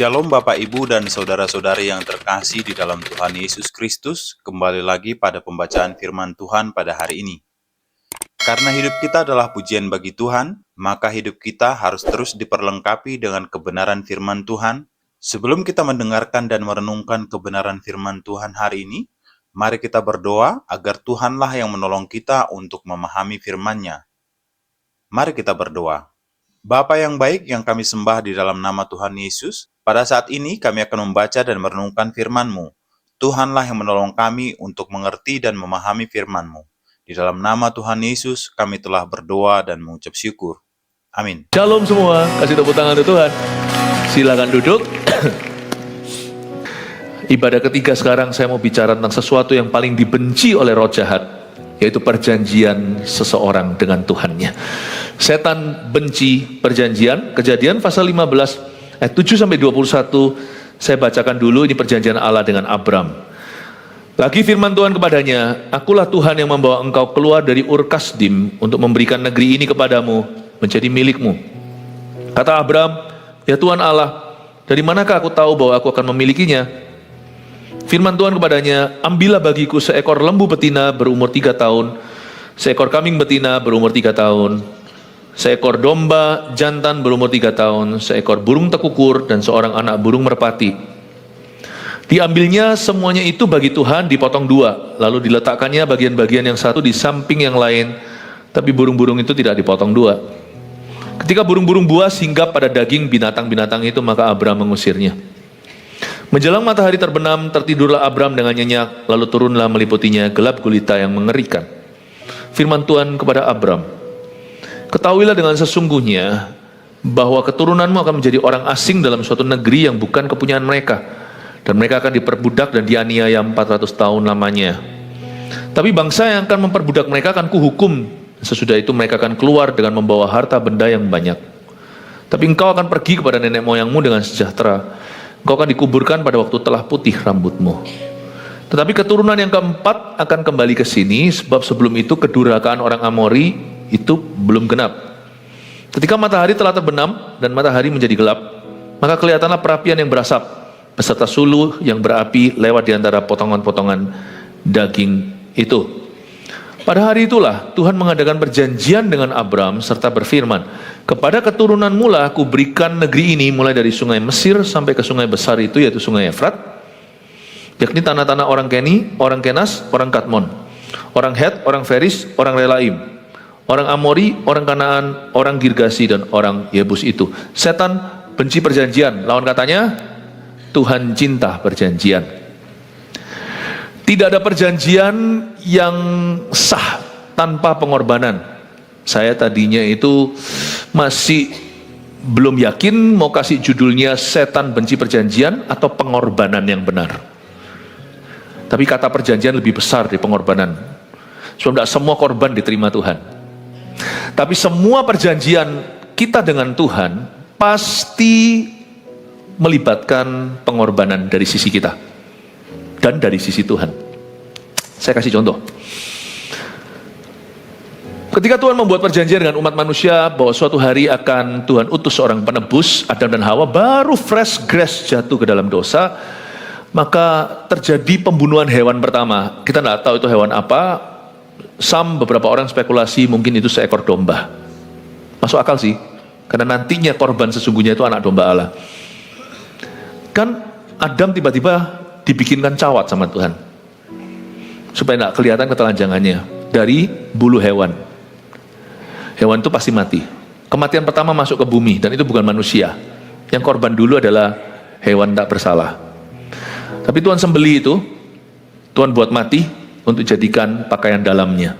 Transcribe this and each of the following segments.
Shalom Bapak Ibu dan Saudara-saudari yang terkasih di dalam Tuhan Yesus Kristus. Kembali lagi pada pembacaan firman Tuhan pada hari ini. Karena hidup kita adalah pujian bagi Tuhan, maka hidup kita harus terus diperlengkapi dengan kebenaran firman Tuhan. Sebelum kita mendengarkan dan merenungkan kebenaran firman Tuhan hari ini, mari kita berdoa agar Tuhanlah yang menolong kita untuk memahami firman-Nya. Mari kita berdoa. Bapa yang baik yang kami sembah di dalam nama Tuhan Yesus, pada saat ini kami akan membaca dan merenungkan firman-Mu. Tuhanlah yang menolong kami untuk mengerti dan memahami firman-Mu. Di dalam nama Tuhan Yesus, kami telah berdoa dan mengucap syukur. Amin. Shalom semua, kasih tepuk tangan untuk Tuhan. Silakan duduk. Ibadah ketiga sekarang saya mau bicara tentang sesuatu yang paling dibenci oleh roh jahat, yaitu perjanjian seseorang dengan Tuhannya. Setan benci perjanjian. Kejadian pasal 15 ayat 7-21 saya bacakan dulu. Ini perjanjian Allah dengan Abram. Lagi firman Tuhan kepadanya, "Akulah Tuhan yang membawa engkau keluar dari Ur Kasdim untuk memberikan negeri ini kepadamu menjadi milikmu." Kata Abram, "Ya Tuhan Allah, dari manakah aku tahu bahwa aku akan memilikinya?" Firman Tuhan kepadanya, "Ambillah bagiku seekor lembu betina berumur 3 tahun, seekor kambing betina berumur 3 tahun, seekor domba jantan berumur 3 tahun, seekor burung tekukur, dan seorang anak burung merpati." Diambilnya semuanya itu bagi Tuhan, dipotong 2, lalu diletakkannya bagian-bagian yang satu di samping yang lain, tapi burung-burung itu tidak dipotong 2. Ketika burung-burung buas hinggap pada daging binatang-binatang itu, maka Abram mengusirnya. Menjelang matahari terbenam, tertidurlah Abram dengan nyenyak, lalu turunlah meliputinya gelap gulita yang mengerikan. Firman Tuhan kepada Abram, "Ketahuilah dengan sesungguhnya bahwa keturunanmu akan menjadi orang asing dalam suatu negeri yang bukan kepunyaan mereka, dan mereka akan diperbudak dan dianiaya 400 tahun lamanya. Tapi bangsa yang akan memperbudak mereka akan kuhukum. Sesudah itu mereka akan keluar dengan membawa harta benda yang banyak. Tapi engkau akan pergi kepada nenek moyangmu dengan sejahtera. Engkau akan dikuburkan pada waktu telah putih rambutmu. Tetapi keturunan yang keempat akan kembali ke sini, sebab sebelum itu kedurhakaan orang Amori itu belum genap. Ketika matahari telah terbenam dan matahari menjadi gelap, maka kelihatanlah perapian yang berasap beserta suluh yang berapi lewat di antara potongan-potongan daging itu. Pada hari itulah Tuhan mengadakan perjanjian dengan Abram serta berfirman, kepada keturunanmu lah aku berikan negeri ini mulai dari sungai Mesir sampai ke sungai besar itu, yaitu sungai Efrat, yakni tanah-tanah orang Keni, orang Kenas, orang Kadmon, orang Het, orang Feris, orang Relaim, orang Amori, orang Kanaan, orang Girgasi, dan orang Yebus itu." Setan benci perjanjian, lawan katanya Tuhan cinta perjanjian. Tidak ada perjanjian yang sah tanpa pengorbanan. Saya tadinya itu masih belum yakin mau kasih judulnya setan benci perjanjian atau pengorbanan yang benar. Tapi kata perjanjian lebih besar dari pengorbanan. Sebab tidak semua korban diterima Tuhan. Tapi semua perjanjian kita dengan Tuhan pasti melibatkan pengorbanan dari sisi kita dan dari sisi Tuhan. Saya kasih contoh. Ketika Tuhan membuat perjanjian dengan umat manusia bahwa suatu hari akan Tuhan utus seorang penebus, Adam dan Hawa baru fresh grace jatuh ke dalam dosa, maka terjadi pembunuhan hewan pertama. Kita tidak tahu itu hewan apa. Beberapa orang spekulasi mungkin itu seekor domba. Masuk akal sih, karena nantinya korban sesungguhnya itu anak domba Allah. Kan Adam tiba-tiba dibikinkan cawat sama Tuhan supaya tidak kelihatan ketelanjangannya dari bulu hewan. Hewan itu pasti mati. Kematian pertama masuk ke bumi, dan itu bukan manusia. Yang korban dulu adalah hewan tak bersalah. Tapi Tuhan sembelih itu, Tuhan buat mati untuk jadikan pakaian dalamnya.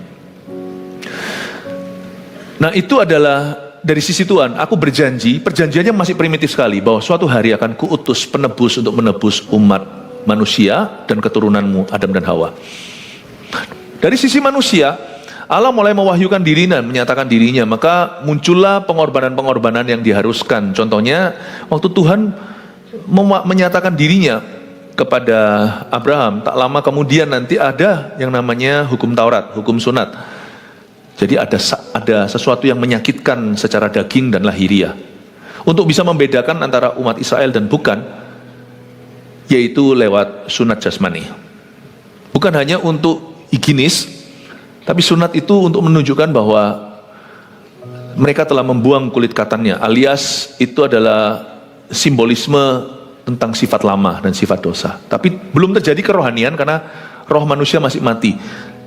Nah, itu adalah dari sisi Tuhan. Aku berjanji, perjanjiannya masih primitif sekali, bahwa suatu hari akan kuutus penebus untuk menebus umat manusia dan keturunanmu Adam dan Hawa. Dari sisi manusia, Allah mulai mewahyukan diri dan menyatakan dirinya, maka muncullah pengorbanan-pengorbanan yang diharuskan. Contohnya, waktu Tuhan menyatakan dirinya kepada Abraham, tak lama kemudian nanti ada yang namanya hukum Taurat, hukum sunat. Jadi ada sesuatu yang menyakitkan secara daging dan lahiriah. untuk bisa membedakan antara umat Israel dan bukan, yaitu lewat sunat jasmani. Bukan hanya untuk higienis, tapi sunat itu untuk menunjukkan bahwa mereka telah membuang kulit katannya, alias itu adalah simbolisme tentang sifat lama dan sifat dosa. Tapi belum terjadi kerohanian karena roh manusia masih mati.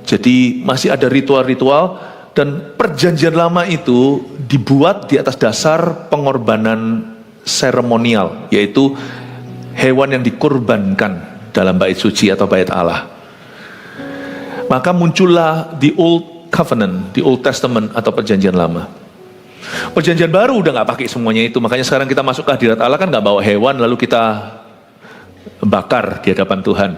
Jadi masih ada ritual-ritual, dan perjanjian lama itu dibuat di atas dasar pengorbanan seremonial, yaitu hewan yang dikorbankan dalam bait suci atau bait Allah. Maka muncullah the Old Covenant, the Old Testament atau perjanjian lama. Perjanjian baru udah nggak pakai semuanya itu, makanya sekarang kita masuk ke hadirat Allah kan nggak bawa hewan lalu kita bakar di hadapan Tuhan.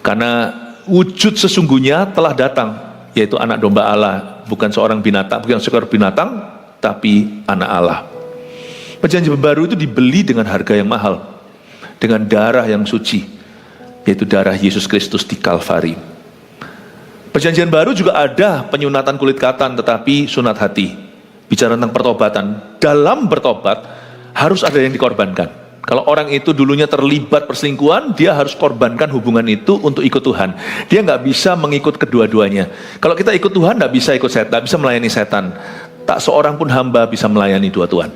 Karena wujud sesungguhnya telah datang, yaitu anak domba Allah, bukan seorang binatang, bukan seekor binatang, tapi anak Allah. Perjanjian baru itu dibeli dengan harga yang mahal, dengan darah yang suci, yaitu darah Yesus Kristus di Kalvari. Perjanjian baru juga ada penyunatan kulit katan, tetapi sunat hati, bicara tentang pertobatan. Dalam bertobat harus ada yang dikorbankan. Kalau orang itu dulunya terlibat perselingkuhan, dia harus korbankan hubungan itu untuk ikut Tuhan. Dia nggak bisa mengikut kedua-duanya. Kalau kita ikut Tuhan, nggak bisa ikut setan, nggak bisa melayani setan. Tak seorang pun hamba bisa melayani dua Tuhan.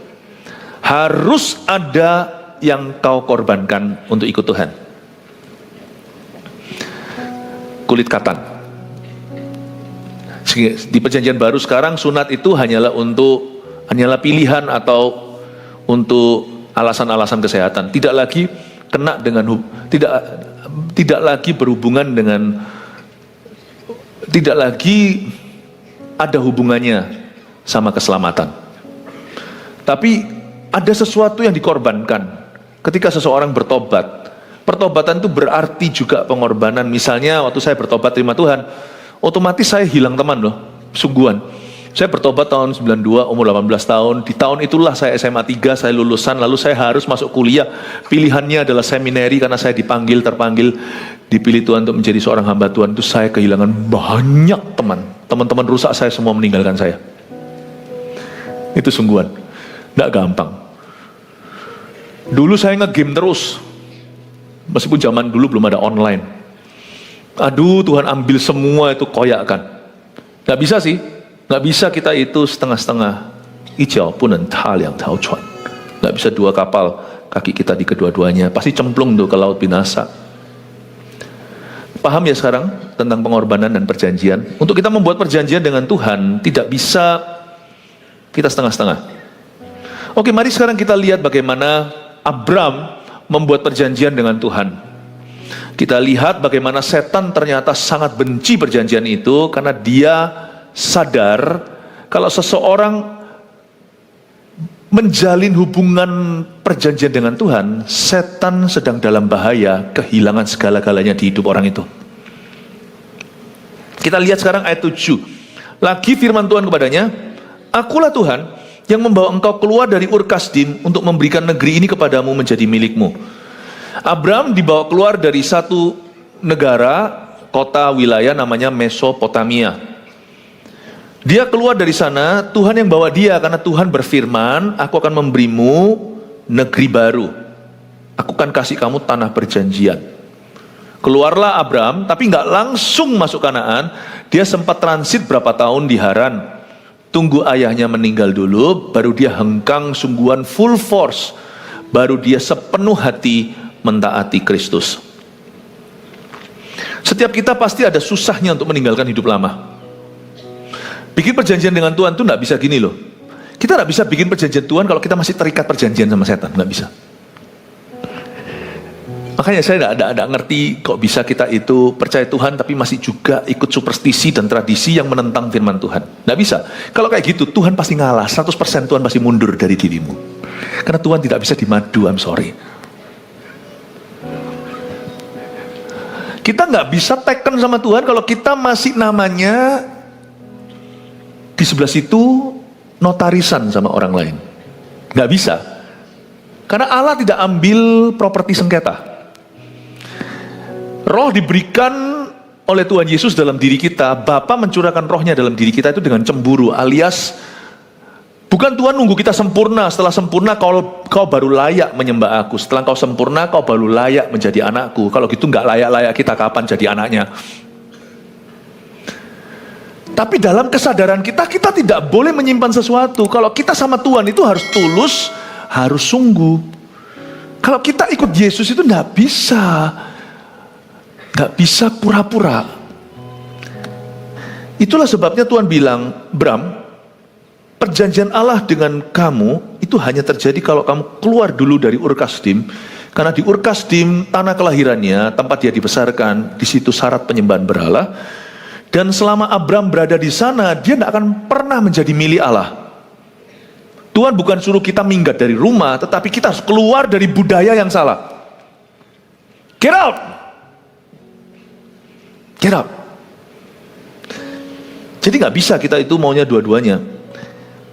Harus ada yang kau korbankan untuk ikut Tuhan. Kulit katan. Di perjanjian baru sekarang sunat itu hanyalah pilihan atau untuk alasan-alasan kesehatan, tidak lagi kena dengan tidak lagi berhubungan dengan, tidak lagi ada hubungannya sama keselamatan. Tapi ada sesuatu yang dikorbankan ketika seseorang bertobat. Pertobatan itu berarti juga pengorbanan. Misalnya waktu saya bertobat terima Tuhan, otomatis saya hilang teman loh, sungguhan. Saya bertobat tahun 92, umur 18 tahun. Di tahun itulah saya SMA 3, saya lulusan, lalu saya harus masuk kuliah. Pilihannya adalah seminari karena saya terpanggil, dipilih Tuhan untuk menjadi seorang hamba Tuhan. Itu saya kehilangan banyak teman-teman rusak saya semua meninggalkan saya. Itu sungguhan, nggak gampang. Dulu saya nge-game terus, meskipun zaman dulu belum ada online. Aduh, Tuhan ambil semua itu koyakkan. Nggak bisa sih. Nggak bisa kita itu setengah-setengah. Ijau pun entah yang tahu cuan. Nggak bisa dua kapal, kaki kita di kedua-duanya. Pasti cemplung tuh ke laut binasa. Paham ya sekarang tentang pengorbanan dan perjanjian? Untuk kita membuat perjanjian dengan Tuhan, tidak bisa kita setengah-setengah. Oke, mari sekarang kita lihat bagaimana Abram membuat perjanjian dengan Tuhan. Kita lihat bagaimana setan ternyata sangat benci perjanjian itu, karena dia sadar kalau seseorang menjalin hubungan perjanjian dengan Tuhan, setan sedang dalam bahaya kehilangan segala-galanya di hidup orang itu. Kita lihat sekarang ayat 7. Lagi firman Tuhan kepadanya, "Akulah Tuhan yang membawa engkau keluar dari Ur Kasdim untuk memberikan negeri ini kepadamu menjadi milikmu." Abram dibawa keluar dari satu negara, kota wilayah namanya Mesopotamia. Dia keluar dari sana, Tuhan yang bawa dia, karena Tuhan berfirman, "Aku akan memberimu negeri baru. Aku akan kasih kamu tanah perjanjian." Keluarlah Abram, tapi nggak langsung masuk Kanaan. Dia sempat transit berapa tahun di Haran. Tunggu ayahnya meninggal dulu, baru dia hengkang sungguhan full force. Baru dia sepenuh hati mentaati Kristus. Setiap kita pasti ada susahnya untuk meninggalkan hidup lama. Bikin perjanjian dengan Tuhan tuh nggak bisa gini loh. Kita nggak bisa bikin perjanjian Tuhan kalau kita masih terikat perjanjian sama setan, nggak bisa. Makanya saya nggak ngerti kok bisa kita itu percaya Tuhan tapi masih juga ikut superstisi dan tradisi yang menentang firman Tuhan. Nggak bisa. Kalau kayak gitu Tuhan pasti ngalah, 100% Tuhan pasti mundur dari dirimu. Karena Tuhan tidak bisa dimadu, I'm sorry. Kita nggak bisa teken sama Tuhan kalau kita masih namanya di sebelah situ notarisan sama orang lain. Nggak bisa. Karena Allah tidak ambil properti sengketa. Roh diberikan oleh Tuhan Yesus dalam diri kita. Bapa mencurahkan rohnya dalam diri kita itu dengan cemburu, alias Bukan Tuhan nunggu kita sempurna, setelah sempurna kau baru layak menyembah aku. Setelah kau sempurna, kau baru layak menjadi anakku. Kalau gitu nggak layak-layak kita kapan jadi anaknya. Tapi dalam kesadaran kita tidak boleh menyimpan sesuatu. Kalau kita sama Tuhan itu harus tulus, harus sungguh. Kalau kita ikut Yesus itu nggak bisa pura-pura. Itulah sebabnya Tuhan bilang, Bram, perjanjian Allah dengan kamu itu hanya terjadi kalau kamu keluar dulu dari Ur Kasdim. Karena di Ur Kasdim, tanah kelahirannya, tempat dia dibesarkan, di situ syarat penyembahan berhala. Dan selama Abram berada di sana, dia tidak akan pernah menjadi milik Allah. Tuhan bukan suruh kita minggat dari rumah, tetapi kita harus keluar dari budaya yang salah. Get out! Get out! Jadi nggak bisa kita itu maunya dua-duanya.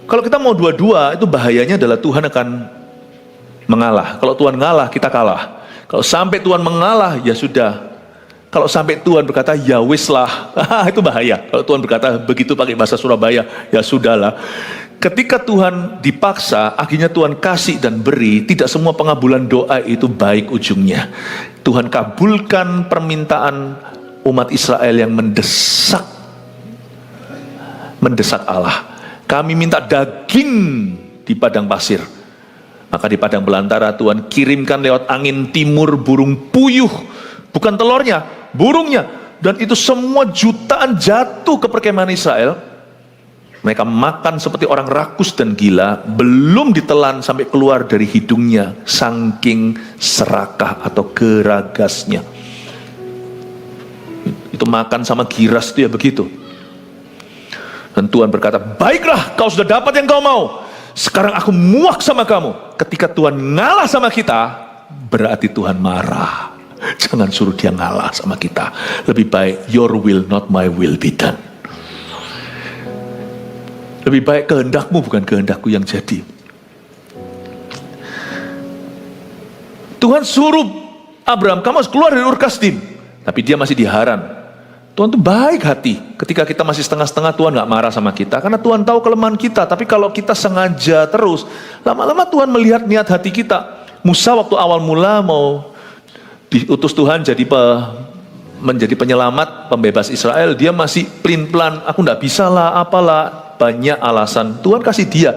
Kalau kita mau dua-dua, itu bahayanya adalah Tuhan akan mengalah. Kalau Tuhan ngalah, kita kalah. Kalau sampai Tuhan mengalah, ya sudah. Kalau sampai Tuhan berkata, ya wis lah, itu bahaya. Kalau Tuhan berkata begitu pakai bahasa Surabaya, ya sudahlah. Ketika Tuhan dipaksa, akhirnya Tuhan kasih dan beri, tidak semua pengabulan doa itu baik ujungnya. Tuhan kabulkan permintaan umat Israel yang mendesak Allah. Kami minta daging di padang pasir. Maka di padang belantara Tuhan kirimkan lewat angin timur burung puyuh. Bukan telurnya, burungnya. Dan itu semua jutaan jatuh ke perkemahan Israel. Mereka makan seperti orang rakus dan gila. Belum ditelan sampai keluar dari hidungnya. Saking serakah atau geragasnya. Itu makan sama giras itu ya begitu. Dan Tuhan berkata, baiklah kau sudah dapat yang kau mau. Sekarang aku muak sama kamu. Ketika Tuhan ngalah sama kita, berarti Tuhan marah. Jangan suruh dia ngalah sama kita. Lebih baik, your will not my will be done. Lebih baik kehendakmu bukan kehendakku yang jadi. Tuhan suruh Abram, kamu harus keluar dari Ur Kasdim. Tapi dia masih di Haran. Tuhan itu baik hati. Ketika kita masih setengah-setengah, Tuhan gak marah sama kita. Karena Tuhan tahu kelemahan kita. Tapi kalau kita sengaja terus, lama-lama Tuhan melihat niat hati kita. Musa waktu awal mula mau diutus Tuhan menjadi penyelamat, pembebas Israel. Dia masih pelin-pelan, aku gak bisa lah, apalah. Banyak alasan. Tuhan kasih dia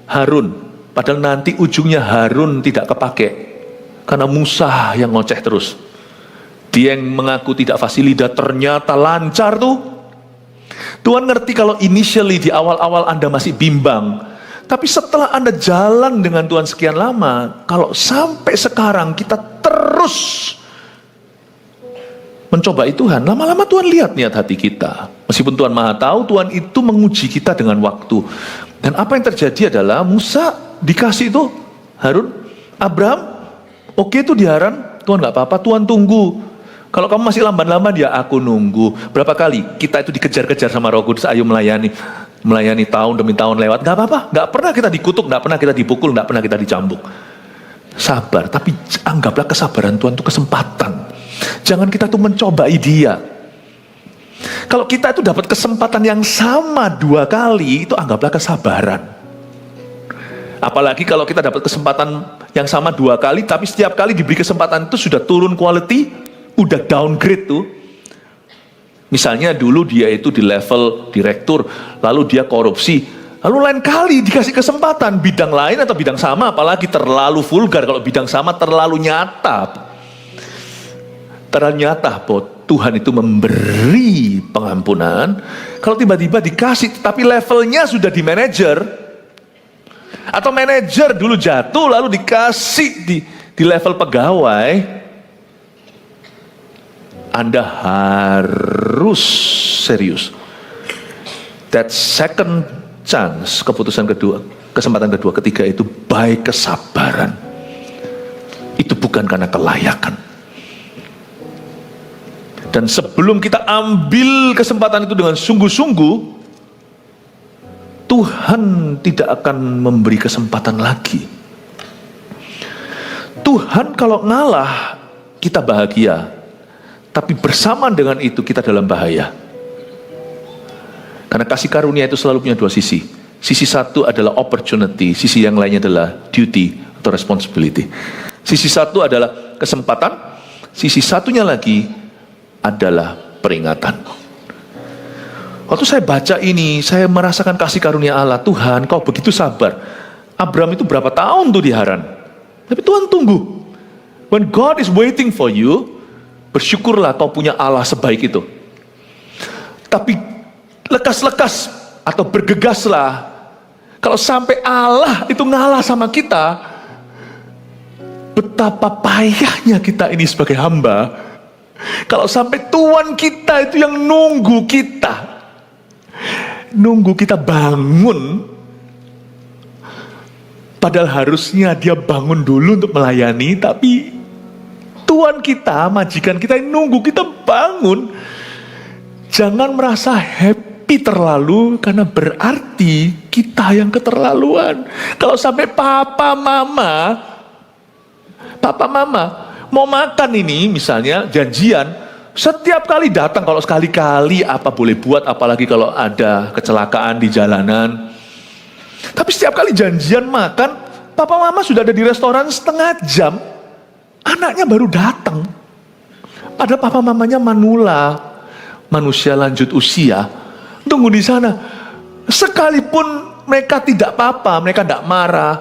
Harun. Padahal nanti ujungnya Harun tidak kepake. Karena Musa yang ngoceh terus. Dia yang mengaku tidak fasih lidah, ternyata lancar tuh. Tuhan ngerti kalau initially di awal-awal Anda masih bimbang. Tapi setelah Anda jalan dengan Tuhan sekian lama, kalau sampai sekarang kita terus mencobai Tuhan, lama-lama Tuhan lihat niat hati kita. Meskipun Tuhan Maha tahu, Tuhan itu menguji kita dengan waktu. Dan apa yang terjadi adalah Musa dikasih itu Harun, Abraham, oke tuh di Haran, Tuhan gak apa-apa, Tuhan tunggu. Kalau kamu masih lamban-lamban, ya aku nunggu. Berapa kali kita itu dikejar-kejar sama Roh Kudus, ayo melayani tahun demi tahun lewat. Gak apa-apa, gak pernah kita dikutuk, gak pernah kita dipukul, gak pernah kita dicambuk. Sabar, tapi anggaplah kesabaran Tuhan itu kesempatan. Jangan kita tuh mencobai dia. Kalau kita itu dapat kesempatan yang sama 2 kali, itu anggaplah kesabaran. Apalagi kalau kita dapat kesempatan yang sama 2 kali, tapi setiap kali diberi kesempatan itu sudah turun quality, udah downgrade tuh. Misalnya dulu dia itu di level direktur, lalu dia korupsi, lalu lain kali dikasih kesempatan bidang lain atau bidang sama, apalagi terlalu vulgar. Kalau bidang sama terlalu nyata bahwa Tuhan itu memberi pengampunan. Kalau tiba-tiba dikasih tapi levelnya sudah di manajer, atau manajer dulu jatuh lalu dikasih di level pegawai, Anda harus serius. That second chance, keputusan kedua, kesempatan kedua, ketiga itu baik kesabaran. Itu bukan karena kelayakan. Dan sebelum kita ambil kesempatan itu dengan sungguh-sungguh, Tuhan tidak akan memberi kesempatan lagi. Tuhan kalau ngalah, kita bahagia. Tapi bersamaan dengan itu kita dalam bahaya. Karena kasih karunia itu selalu punya 2 sisi. Sisi satu adalah opportunity, sisi yang lainnya adalah duty atau responsibility. Sisi satu adalah kesempatan, sisi satunya lagi adalah peringatan. Waktu saya baca ini, saya merasakan kasih karunia Allah. Tuhan, Kau begitu sabar. Abraham itu berapa tahun tuh di Haran, tapi Tuhan tunggu. When God is waiting for you, bersyukurlah kau punya Allah sebaik itu. Tapi lekas-lekas atau bergegaslah kalau sampai Allah itu ngalah sama kita. Betapa payahnya kita ini sebagai hamba kalau sampai Tuhan kita itu yang nunggu kita bangun, padahal harusnya dia bangun dulu untuk melayani, tapi Tuhan kita, majikan kita yang nunggu kita bangun. Jangan merasa happy terlalu, karena berarti kita yang keterlaluan. Kalau sampai papa mama mau makan ini, misalnya janjian, setiap kali datang, kalau sekali-kali apa boleh buat, apalagi kalau ada kecelakaan di jalanan. Tapi setiap kali janjian makan, papa mama sudah ada di restoran setengah jam, anaknya baru datang. Padahal papa mamanya manula, manusia lanjut usia, tunggu di sana. Sekalipun mereka tidak apa-apa, mereka tidak marah,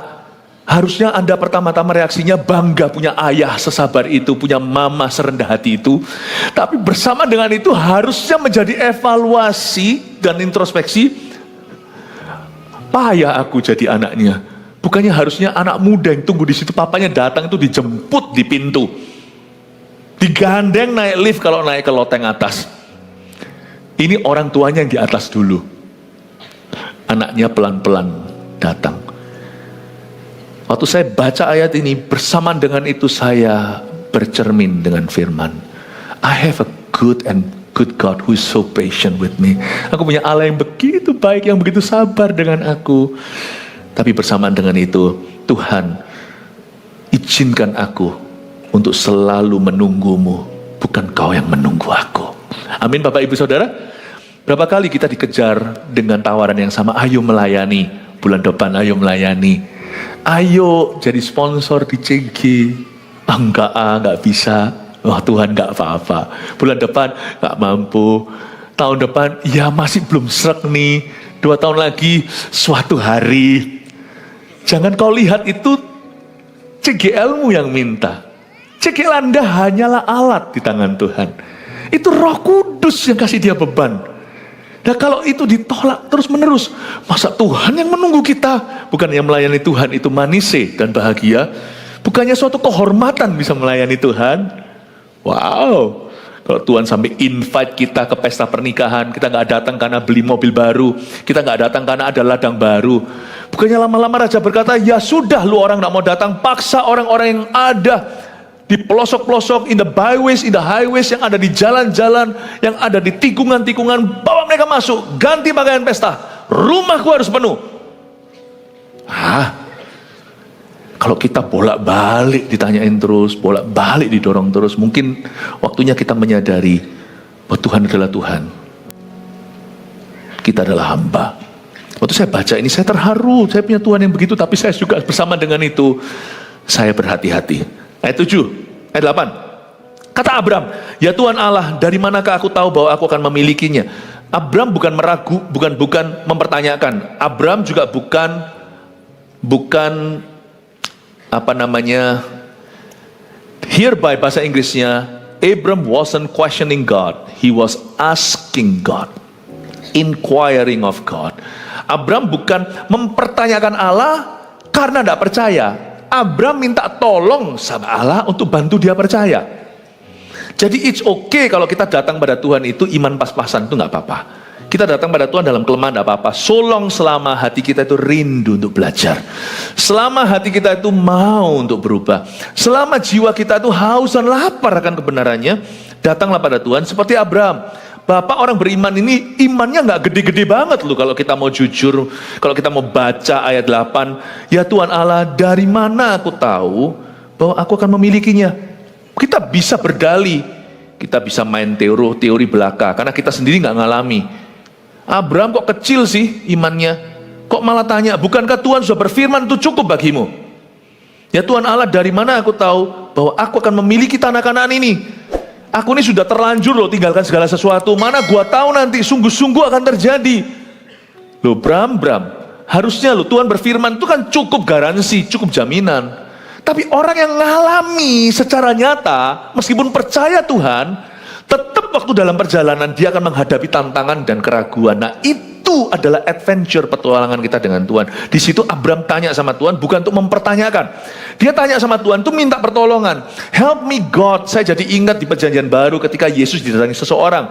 harusnya Anda pertama-tama reaksinya bangga punya ayah sesabar itu, punya mama serendah hati itu. Tapi bersama dengan itu harusnya menjadi evaluasi dan introspeksi. Payah aku jadi anaknya. Bukannya harusnya anak muda yang tunggu di situ, papanya datang itu dijemput di pintu, digandeng naik lift kalau naik ke loteng atas. Ini orang tuanya yang di atas dulu, anaknya pelan-pelan datang. Waktu saya baca ayat ini, bersamaan dengan itu saya bercermin dengan firman. I have a good God who is so patient with me. Aku punya Allah yang begitu baik, yang begitu sabar dengan aku. Tapi bersamaan dengan itu, Tuhan, izinkan aku untuk selalu menunggumu, bukan Kau yang menunggu aku. Amin, Bapak Ibu Saudara. Berapa kali kita dikejar dengan tawaran yang sama, ayo melayani, bulan depan ayo melayani, ayo jadi sponsor di CG. Enggak bisa. Wah, Tuhan enggak apa-apa. Bulan depan enggak mampu. Tahun depan ya masih belum srek nih. 2 tahun lagi suatu hari. Jangan kau lihat itu CGL-mu yang minta. CGL Anda hanyalah alat di tangan Tuhan. Itu Roh Kudus yang kasih dia beban. Nah kalau itu ditolak terus menerus, masa Tuhan yang menunggu kita? Bukan yang melayani Tuhan itu manise dan bahagia. Bukannya suatu kehormatan bisa melayani Tuhan. Wow, kalau Tuhan sampai invite kita ke pesta pernikahan, kita gak datang karena beli mobil baru, kita gak datang karena ada ladang baru. Bukannya lama-lama Raja berkata, ya sudah lu orang gak mau datang, paksa orang-orang yang ada di pelosok-pelosok, in the byways, in the highways, yang ada di jalan-jalan, yang ada di tikungan-tikungan, bawa mereka masuk, ganti pakaian pesta, rumahku harus penuh. Kalau kita bolak-balik ditanyain terus, bolak-balik didorong terus, mungkin waktunya kita menyadari bahwa Tuhan adalah Tuhan, kita adalah hamba. Waktu saya baca ini, saya terharu, saya punya Tuhan yang begitu, tapi saya juga bersama dengan itu, saya berhati-hati. Ayat 7, ayat 8. Kata Abram, ya Tuhan Allah, dari manakah aku tahu bahwa aku akan memilikinya? Abram bukan meragu, bukan mempertanyakan. Abram juga bukan hereby bahasa Inggrisnya, Abram wasn't questioning God, he was asking God, inquiring of God. Abram bukan mempertanyakan Allah karena tidak percaya. Abram minta tolong sama Allah untuk bantu dia percaya. Jadi it's okay kalau kita datang pada Tuhan itu iman pas-pasan, itu nggak apa-apa. Kita datang pada Tuhan dalam kelemahan tidak apa-apa. Selama hati kita itu rindu untuk belajar, selama hati kita itu mau untuk berubah, selama jiwa kita itu haus dan lapar akan kebenarannya, datanglah pada Tuhan seperti Abram. Bapak orang beriman ini imannya nggak gede-gede banget loh kalau kita mau jujur. Kalau kita mau baca ayat 8, ya Tuhan Allah, dari mana aku tahu bahwa aku akan memilikinya? Kita bisa berdalih, kita bisa main teori belaka, karena kita sendiri nggak ngalami. Abraham kok kecil sih imannya, Kok malah tanya, bukankah Tuhan sudah berfirman itu cukup bagimu? Ya Tuhan Allah, dari mana aku tahu bahwa aku akan memiliki tanah Kanaan ini? Aku ini sudah terlanjur loh tinggalkan segala sesuatu. Mana gua tahu nanti sungguh-sungguh akan terjadi. Loh Bram, harusnya loh Tuhan berfirman itu kan cukup garansi, cukup jaminan. Tapi orang yang mengalami secara nyata, meskipun percaya Tuhan, tetap waktu dalam perjalanan dia akan menghadapi tantangan dan keraguan. Nah itu adalah adventure petualangan kita dengan Tuhan. Di situ Abram tanya sama Tuhan bukan untuk mempertanyakan. Dia tanya sama Tuhan itu minta pertolongan. Help me God. Saya jadi ingat di perjanjian baru ketika Yesus didatangi seseorang.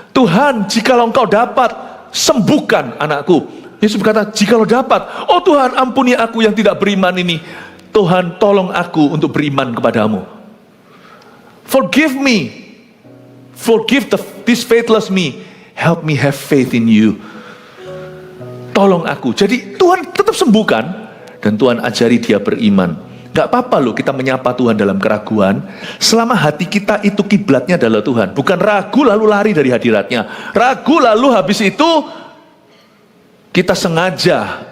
Tuhan, jikalau engkau dapat, sembuhkan anakku. Yesus berkata, jikalau dapat, oh Tuhan ampuni aku yang tidak beriman ini. Tuhan tolong aku untuk beriman kepadamu. Forgive me. Forgive this faithless me. Help me have faith in you. Tolong aku. Jadi Tuhan tetap sembuhkan. Dan Tuhan ajari dia beriman. Gak apa-apa loh kita menyapa Tuhan dalam keraguan. Selama hati kita itu kiblatnya adalah Tuhan. Bukan ragu lalu lari dari hadiratnya. Ragu lalu habis itu kita sengaja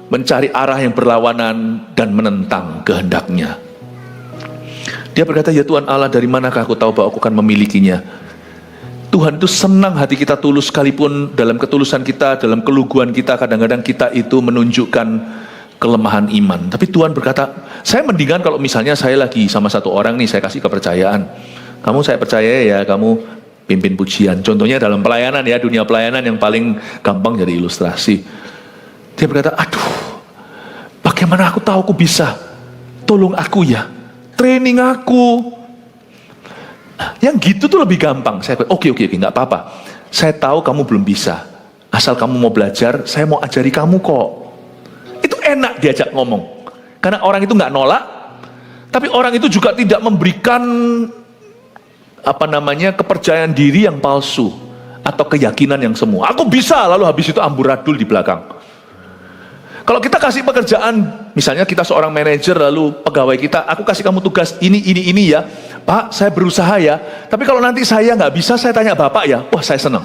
mencari arah yang berlawanan dan menentang kehendaknya. Dia berkata, ya Tuhan Allah, dari manakah aku tahu bahwa aku akan memilikinya? Tuhan itu senang hati kita tulus, sekalipun dalam ketulusan kita, dalam keluguan kita, kadang-kadang kita itu menunjukkan kelemahan iman. Tapi Tuhan berkata, saya mendingan kalau misalnya saya lagi sama satu orang nih, saya kasih kepercayaan. Kamu saya percaya ya, kamu pimpin pujian. Contohnya dalam pelayanan ya, dunia pelayanan yang paling gampang jadi ilustrasi. Dia berkata, aduh, bagaimana aku tahu aku bisa? Tolong aku ya, training aku. Yang gitu tuh lebih gampang. Saya bilang, oke, nggak apa-apa. Saya tahu kamu belum bisa. Asal kamu mau belajar, saya mau ajari kamu kok. Itu enak diajak ngomong. Karena orang itu nggak nolak, tapi orang itu juga tidak memberikan kepercayaan diri yang palsu atau keyakinan yang semu. Aku bisa, lalu habis itu amburadul di belakang. Kalau kita kasih pekerjaan, misalnya kita seorang manajer, lalu pegawai kita, aku kasih kamu tugas ini ya, Pak, saya berusaha ya, tapi kalau nanti saya nggak bisa, saya tanya Bapak ya, wah saya senang,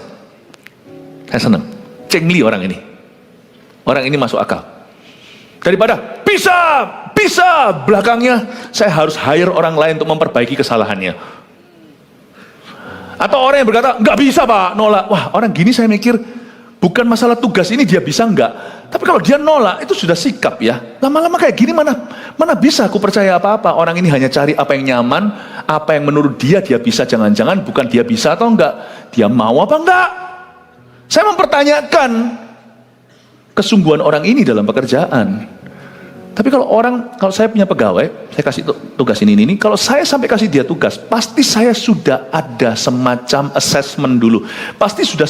cengli orang ini masuk akal. Daripada bisa, belakangnya saya harus hire orang lain untuk memperbaiki kesalahannya. Atau orang yang berkata, nggak bisa Pak, nolak, wah orang gini saya mikir, bukan masalah tugas ini dia bisa enggak. Tapi kalau dia nolak, itu sudah sikap ya. Lama-lama kayak gini mana bisa aku percaya apa-apa. Orang ini hanya cari apa yang nyaman, apa yang menurut dia bisa. Jangan-jangan bukan dia bisa atau enggak. Dia mau apa enggak. Saya mempertanyakan kesungguhan orang ini dalam pekerjaan. Tapi kalau saya punya pegawai, saya kasih tugas ini, kalau saya sampai kasih dia tugas, pasti saya sudah ada semacam assessment dulu. Pasti sudah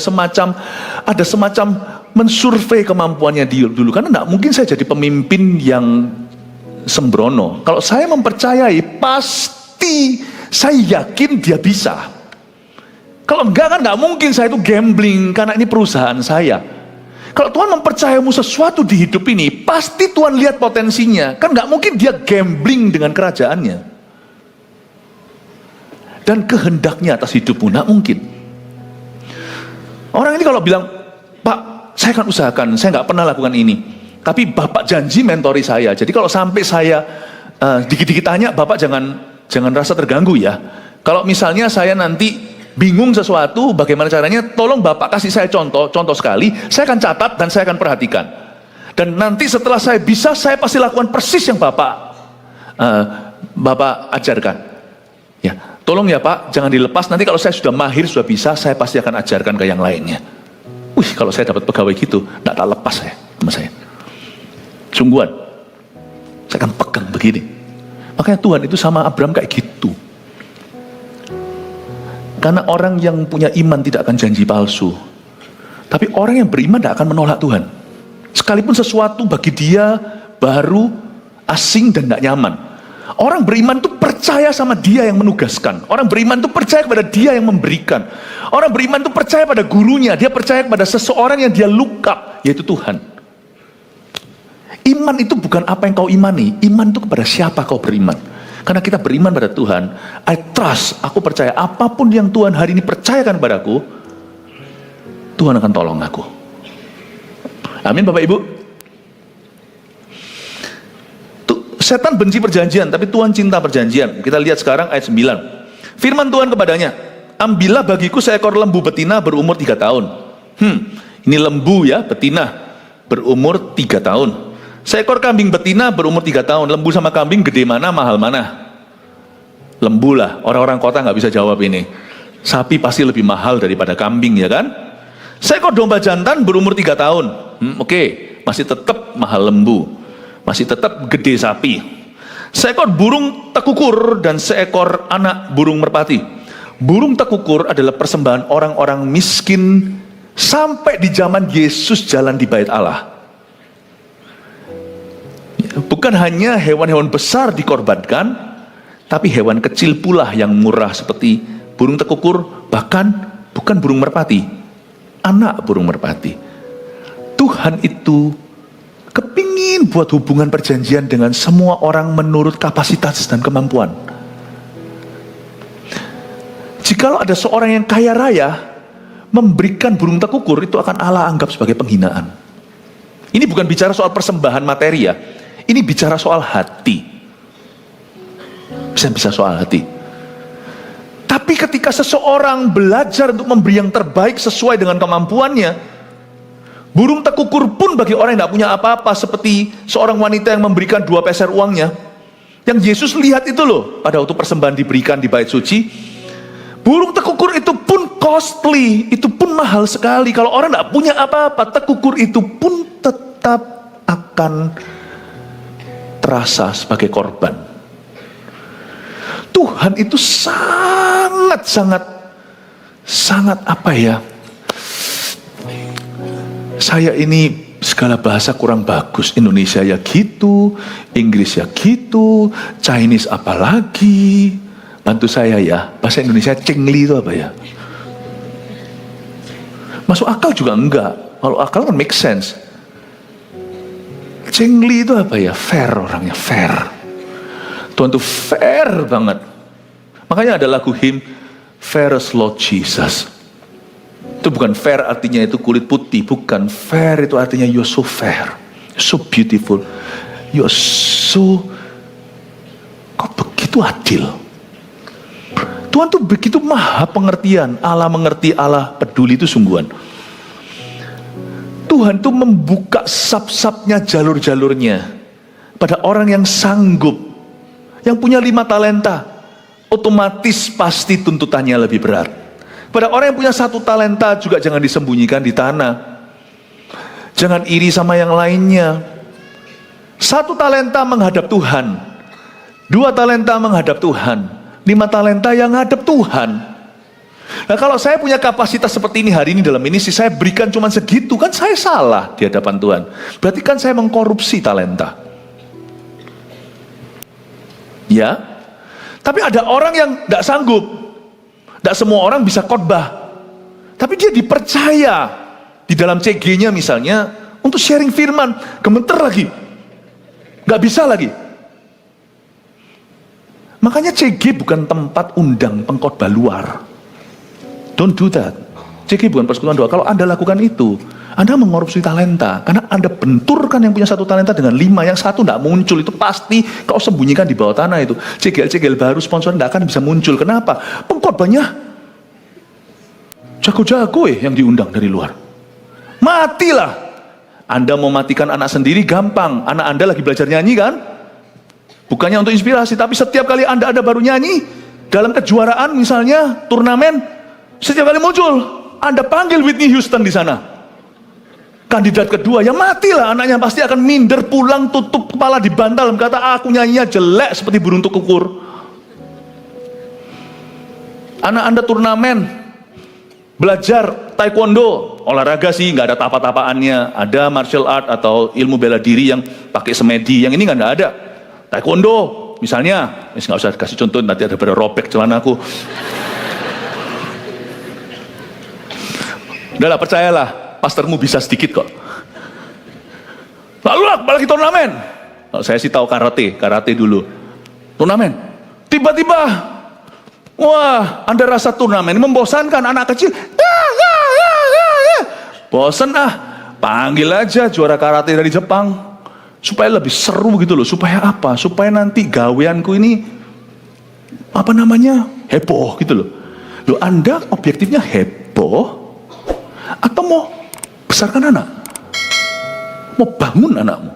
ada semacam mensurvei kemampuannya dia dulu. Karena enggak mungkin saya jadi pemimpin yang sembrono. Kalau saya mempercayai, pasti saya yakin dia bisa. Kalau enggak kan enggak mungkin saya itu gambling, karena ini perusahaan saya. Kalau Tuhan mempercayamu sesuatu di hidup ini, pasti Tuhan lihat potensinya. Kan nggak mungkin dia gambling dengan kerajaannya. Dan kehendaknya atas hidupmu, nggak mungkin. Orang ini kalau bilang, Pak, saya akan usahakan, saya nggak pernah lakukan ini. Tapi Bapak janji mentori saya. Jadi kalau sampai saya dikit-dikit tanya, Bapak jangan rasa terganggu ya. Kalau misalnya saya nanti bingung sesuatu, bagaimana caranya, tolong Bapak kasih saya contoh sekali, saya akan catat dan saya akan perhatikan. Dan nanti setelah saya bisa, saya pasti lakukan persis yang Bapak ajarkan. Ya, tolong ya Pak, jangan dilepas, nanti kalau saya sudah mahir, sudah bisa, saya pasti akan ajarkan ke yang lainnya. Kalau saya dapat pegawai gitu, tidak tak lepas saya sama saya. Sungguhan, saya akan pegang begini. Makanya Tuhan itu sama Abram kayak gitu. Karena orang yang punya iman tidak akan janji palsu. Tapi orang yang beriman tidak akan menolak Tuhan. Sekalipun sesuatu bagi dia baru, asing dan tidak nyaman. Orang beriman itu percaya sama dia yang menugaskan. Orang beriman itu percaya kepada dia yang memberikan. Orang beriman itu percaya pada gurunya. Dia percaya kepada seseorang yang dia look up, yaitu Tuhan. Iman itu bukan apa yang kau imani. Iman itu kepada siapa kau beriman. Karena kita beriman pada Tuhan, I trust, aku percaya apapun yang Tuhan hari ini percayakan padaku, Tuhan akan tolong aku. Amin Bapak Ibu. Setan benci perjanjian, tapi Tuhan cinta perjanjian. Kita lihat sekarang ayat 9. Firman Tuhan kepadanya, ambillah bagiku seekor lembu betina berumur 3 tahun. Ini lembu ya, betina, berumur 3 tahun. Seekor kambing betina berumur 3 tahun. Lembu sama kambing gede mana, mahal mana? Lembu lah, orang-orang kota nggak bisa jawab ini. Sapi pasti lebih mahal daripada kambing, ya kan? Seekor domba jantan berumur 3 tahun. Oke, masih tetap mahal lembu. Masih tetap gede sapi. Seekor burung tekukur dan seekor anak burung merpati. Burung tekukur adalah persembahan orang-orang miskin sampai di zaman Yesus jalan di Bait Allah. Bukan hanya hewan-hewan besar dikorbankan, tapi hewan kecil pula yang murah seperti burung tekukur, bahkan bukan burung merpati, anak burung merpati. Tuhan itu kepingin buat hubungan perjanjian dengan semua orang menurut kapasitas dan kemampuan. Jikalau ada seorang yang kaya raya memberikan burung tekukur, itu akan Allah anggap sebagai penghinaan. Ini bukan bicara soal persembahan materi ya, ini bicara soal hati. Bisa soal hati. Tapi ketika seseorang belajar untuk memberi yang terbaik sesuai dengan kemampuannya, burung tekukur pun bagi orang yang tidak punya apa-apa, seperti seorang wanita yang memberikan 2 peser uangnya, yang Yesus lihat itu loh, pada waktu persembahan diberikan di bait suci. Burung tekukur itu pun costly, itu pun mahal sekali. Kalau orang tidak punya apa-apa, tekukur itu pun tetap akan terasa sebagai korban. Tuhan itu sangat apa ya, saya ini segala bahasa kurang bagus. Indonesia ya gitu, Inggris ya gitu, Chinese apalagi. Bantu saya ya, bahasa Indonesia cengli itu apa ya? Masuk akal juga enggak. Kalau akal kan make sense. Cengli itu apa ya? Fair orangnya, fair. Tuhan tuh fair banget. Makanya ada lagu hymn Fairest Lord Jesus. Itu bukan fair artinya itu kulit putih, bukan. Fair itu artinya you're so fair, so beautiful, you're so, kok begitu adil. Tuhan tuh begitu maha pengertian. Allah mengerti, Allah peduli, itu sungguhan. Tuhan tuh membuka sap-sapnya, jalur-jalurnya pada orang yang sanggup, yang punya 5 talenta, otomatis pasti tuntutannya lebih berat. Pada orang yang punya 1 talenta juga jangan disembunyikan di tanah. Jangan iri sama yang lainnya. 1 talenta menghadap Tuhan, 2 talenta menghadap Tuhan, 5 talenta yang menghadap Tuhan. Nah kalau saya punya kapasitas seperti ini hari ini dalam ini, saya berikan cuma segitu, kan saya salah di hadapan Tuhan. Berarti kan saya mengkorupsi talenta. Ya, tapi ada orang yang tidak sanggup. Tidak semua orang bisa khotbah, tapi dia dipercaya di dalam CG-nya misalnya untuk sharing firman. Gemeter lagi, nggak bisa lagi. Makanya CG bukan tempat undang pengkhotbah luar. Don't do that. CG bukan persekutuan doa. Kalau Anda lakukan itu, Anda mengkorupsi talenta. Karena Anda benturkan yang punya 1 talenta dengan 5, yang 1 tidak muncul. Itu pasti kau sembunyikan di bawah tanah itu. CGL baru sponsor tidak akan bisa muncul. Kenapa? Pengkhotbahnya jago-jago yang diundang dari luar. Matilah. Anda mau matikan anak sendiri gampang. Anak Anda lagi belajar nyanyi kan? Bukannya untuk inspirasi, tapi setiap kali Anda ada baru nyanyi dalam kejuaraan misalnya turnamen, setiap kali muncul Anda panggil Whitney Houston di sana, kandidat kedua, ya matilah anaknya. Pasti akan minder pulang, tutup kepala di bantal, kata aku nyanyinya jelek seperti burung tekukur. Anak Anda turnamen belajar taekwondo, olahraga sih nggak ada tapa-tapaannya, ada martial art atau ilmu bela diri yang pakai semedi, yang ini nggak ada. Taekwondo misalnya, nggak usah kasih contoh, nanti ada pada robek celana aku. Udahlah, percayalah, pastormu bisa sedikit kok. Lalu apalagi turnamen. Kalau saya sih tahu karate dulu. Turnamen. Tiba-tiba, wah, Anda rasa turnamen membosankan anak kecil. Bosan ah. Panggil aja juara karate dari Jepang, supaya lebih seru gitu loh. Supaya apa? Supaya nanti gaweanku ini heboh gitu loh. Loh, Anda objektifnya heboh atau mau besarkan anak? Mau bangun anakmu?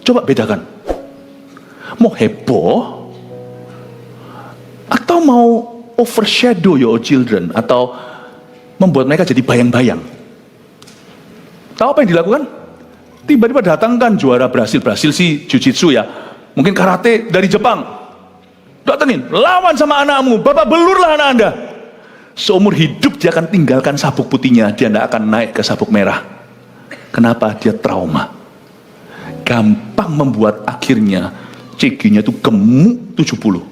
Coba bedakan. Mau heboh atau mau overshadow your children, atau membuat mereka jadi bayang-bayang? Tahu apa yang dilakukan? Tiba-tiba datangkan juara Brasil si jiu-jitsu ya, mungkin karate dari Jepang, datengin, lawan sama anakmu, bapak belurlah anak Anda. Seumur hidup dia akan tinggalkan sabuk putihnya, dia tidak akan naik ke sabuk merah. Kenapa? Dia trauma. Gampang membuat akhirnya CG-nya itu gemuk 70.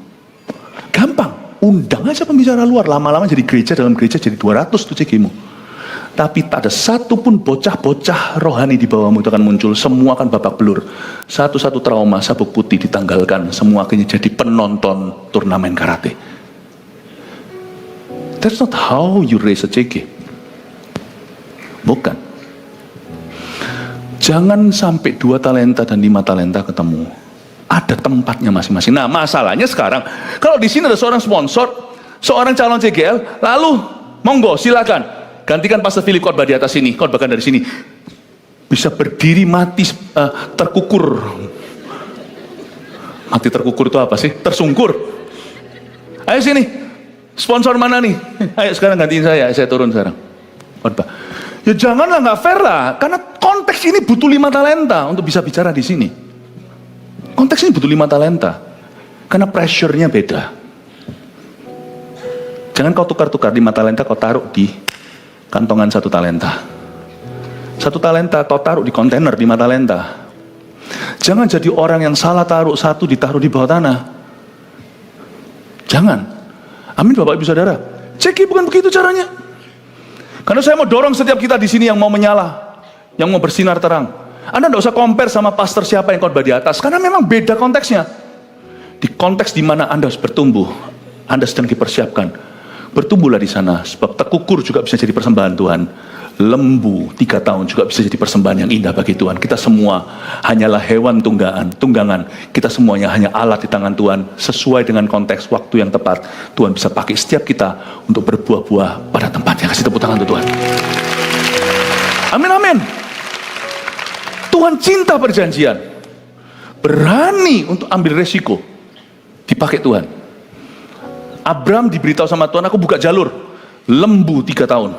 Gampang, undang aja pembicara luar, lama-lama jadi gereja, dalam gereja jadi 200 tuh CG-mu. Tapi tak ada satupun bocah-bocah rohani di bawahmu itu akan muncul, semua akan babak belur. Satu-satu trauma, sabuk putih ditanggalkan, semua akhirnya jadi penonton turnamen karate. That's not how you raise a CG. Bukan. Jangan sampai 2 talenta dan 5 talenta ketemu. Ada tempatnya masing-masing. Nah, masalahnya sekarang, kalau di sini ada seorang sponsor, seorang calon CGL, lalu monggo silakan gantikan Pastor Philip khotbah di atas sini, khotbahkan dari sini. Bisa berdiri mati terkukur. Mati terkukur itu apa sih? Tersungkur. Ayo sini. Sponsor mana nih? Ayo sekarang gantiin saya turun sekarang. Khotbah. Ya janganlah, nggak fair lah, karena konteks ini butuh 5 talenta untuk bisa bicara di sini. Konteks ini butuh 5 talenta, karena pressure-nya beda. Jangan kau tukar-tukar 5 talenta, kau taruh di kantongan 1 talenta. 1 talenta kau taruh di kontainer 5 talenta. Jangan jadi orang yang salah taruh 1 ditaruh di bawah tanah. Jangan. Amin Bapak Ibu Saudara. Ceki bukan begitu caranya. Karena saya mau dorong setiap kita di sini yang mau menyala, yang mau bersinar terang. Anda tidak usah compare sama pastor siapa yang khotbah di atas, karena memang beda konteksnya. Di konteks di mana Anda harus bertumbuh, Anda sedang dipersiapkan. Bertumbuhlah di sana, sebab terkukur juga bisa jadi persembahan Tuhan. Lembu 3 tahun juga bisa jadi persembahan yang indah bagi Tuhan. Kita semua hanyalah hewan tunggangan. Kita semuanya hanya alat di tangan Tuhan. Sesuai dengan konteks waktu yang tepat, Tuhan bisa pakai setiap kita untuk berbuah-buah pada tempatnya. Kasih tepuk tangan untuk Tuhan. Amin, amin. Tuhan cinta perjanjian. Berani untuk ambil resiko. Dipakai Tuhan. Abraham diberitahu sama Tuhan, aku buka jalur. Lembu 3 tahun.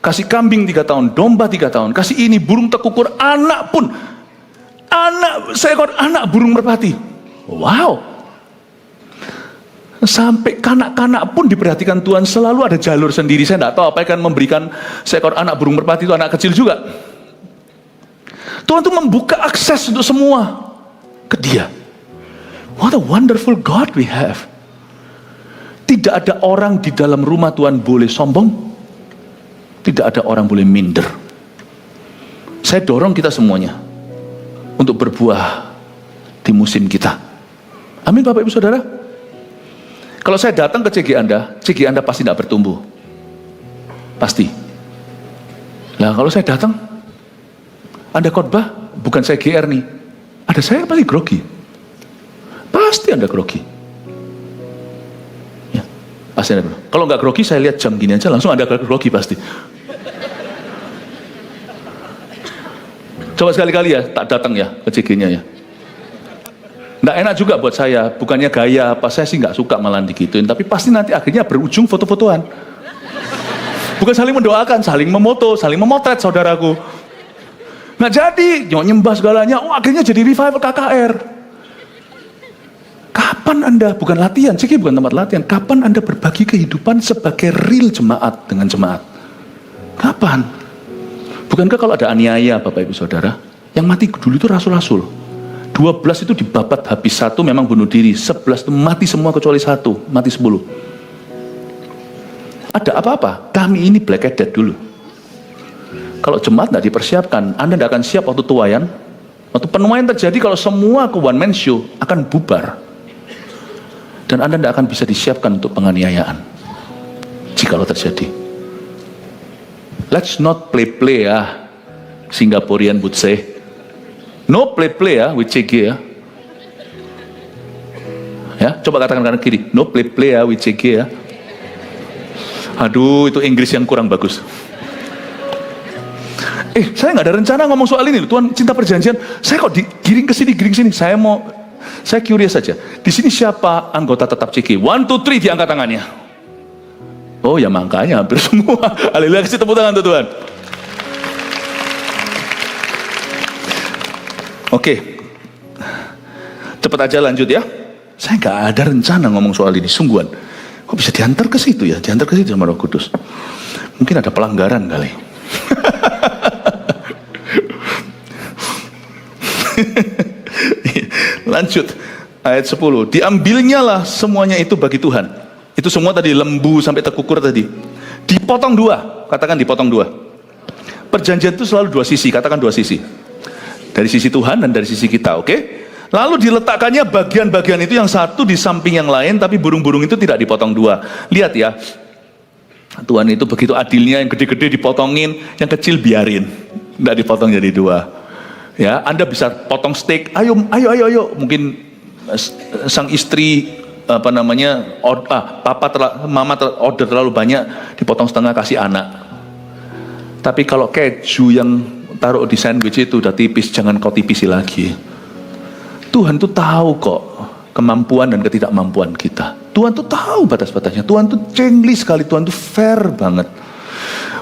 Kasih kambing 3 tahun, domba 3 tahun, kasih ini burung tekukur, anak pun, seekor anak burung merpati. Wow. Sampai kanak-kanak pun diperhatikan Tuhan, selalu ada jalur sendiri. Saya tidak tahu apa yang akan memberikan seekor anak burung merpati itu, anak kecil juga. Tuhan itu membuka akses untuk semua ke Dia. What a wonderful God we have. Tidak ada orang di dalam rumah Tuhan boleh sombong. Tidak ada orang boleh minder. Saya dorong kita semuanya untuk berbuah di musim kita. Amin Bapak Ibu Saudara. Kalau saya datang ke CG Anda pasti tidak bertumbuh. Pasti. Nah kalau saya datang, Anda khotbah, bukan saya GR nih. Ada saya pasti grogi. Pasti Anda grogi. Ya, pasti Anda grogi. Kalau nggak grogi, saya lihat jam gini aja langsung Anda grogi pasti. Coba sekali-kali ya, tak datang ya ke CG-nya ya. Nggak enak juga buat saya, bukannya gaya apa, saya sih nggak suka malah digituin, tapi pasti nanti akhirnya berujung foto-fotoan. Bukan saling mendoakan, saling memoto, saling memotret saudaraku. Nggak jadi, nyembah segalanya, akhirnya jadi revival KKR. Kapan Anda, bukan latihan, CG bukan tempat latihan, kapan Anda berbagi kehidupan sebagai real jemaat dengan jemaat? Kapan? Bukankah kalau ada aniaya Bapak Ibu Saudara, yang mati dulu itu rasul-rasul. 12 itu dibabat habis, 1 memang bunuh diri, 11 itu mati semua kecuali 1, mati 10. Ada apa-apa? Kami ini black death dulu. Kalau jemaat tidak dipersiapkan, Anda tidak akan siap waktu tuayan. Waktu penuaian terjadi, kalau semua ke one man show akan bubar. Dan Anda tidak akan bisa disiapkan untuk penganiayaan. Jikalau terjadi. Let's not play-play ya. Singaporean would say. No play-play ya with CG ya. Ya, coba katakan kanan kiri. No play-play ya with CG ya. Aduh, itu Inggris yang kurang bagus. Saya nggak ada rencana ngomong soal ini. Tuhan cinta perjanjian. Saya kok digiring ke sini. Saya curious saja. Di sini siapa anggota tetap CG? 1, 2, 3 diangkat tangannya. Oh ya makanya hampir semua. Haleluya, kasih tepuk tangan tuh Tuhan. Oke, cepat aja lanjut ya. Saya nggak ada rencana ngomong soal ini, sungguhan. Kok bisa diantar ke situ ya? Diantar ke situ sama Roh Kudus. Mungkin ada pelanggaran kali. Lanjut, ayat 10. Diambilnya lah semuanya itu bagi Tuhan. Itu semua tadi lembu sampai tekukur tadi. Dipotong 2, katakan dipotong 2. Perjanjian itu selalu 2 sisi, katakan 2 sisi. Dari sisi Tuhan dan dari sisi kita, oke? Lalu diletakkannya bagian-bagian itu yang satu di samping yang lain, tapi burung-burung itu tidak dipotong 2. Lihat ya, Tuhan itu begitu adilnya, yang gede-gede dipotongin, yang kecil biarin, tidak dipotong jadi 2. Ya, Anda bisa potong steak, ayo, mungkin sang istri mama order terlalu banyak, dipotong setengah kasih anak. Tapi kalau keju yang taruh di sandwich itu udah tipis, jangan kau tipisi lagi. Tuhan tuh tahu kok kemampuan dan ketidakmampuan kita. Tuhan tuh tahu batas-batasnya. Tuhan tuh cengli sekali. Tuhan tuh fair banget.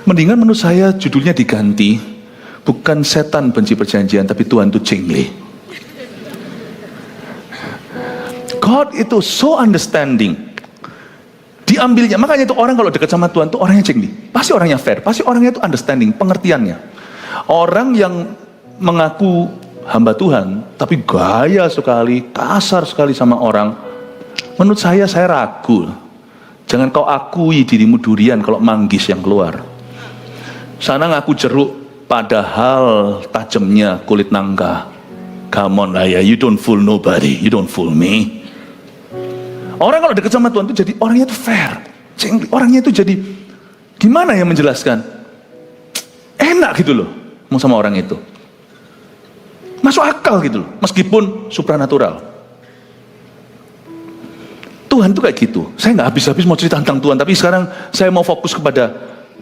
Mendingan menurut saya judulnya diganti, bukan setan benci perjanjian, tapi Tuhan tuh cengli. God itu so understanding. Diambilnya, makanya itu orang kalau dekat sama Tuhan tuh orangnya cengli. Pasti orangnya fair, pasti orangnya itu understanding, pengertiannya. Orang yang mengaku hamba Tuhan, tapi gaya sekali, kasar sekali sama orang, menurut saya ragu. Jangan kau akui dirimu durian kalau manggis yang keluar. Sana ngaku jeruk, padahal tajamnya kulit nangka. Come on lah ya, you don't fool nobody, you don't fool me. Orang kalau dekat sama Tuhan itu jadi orangnya itu fair, orangnya itu jadi gimana ya menjelaskan? Enak gitu loh, mau sama orang itu. Masuk akal gitu loh, meskipun supranatural. Tuhan tuh kayak gitu. Saya nggak habis-habis mau cerita tentang Tuhan, tapi sekarang saya mau fokus kepada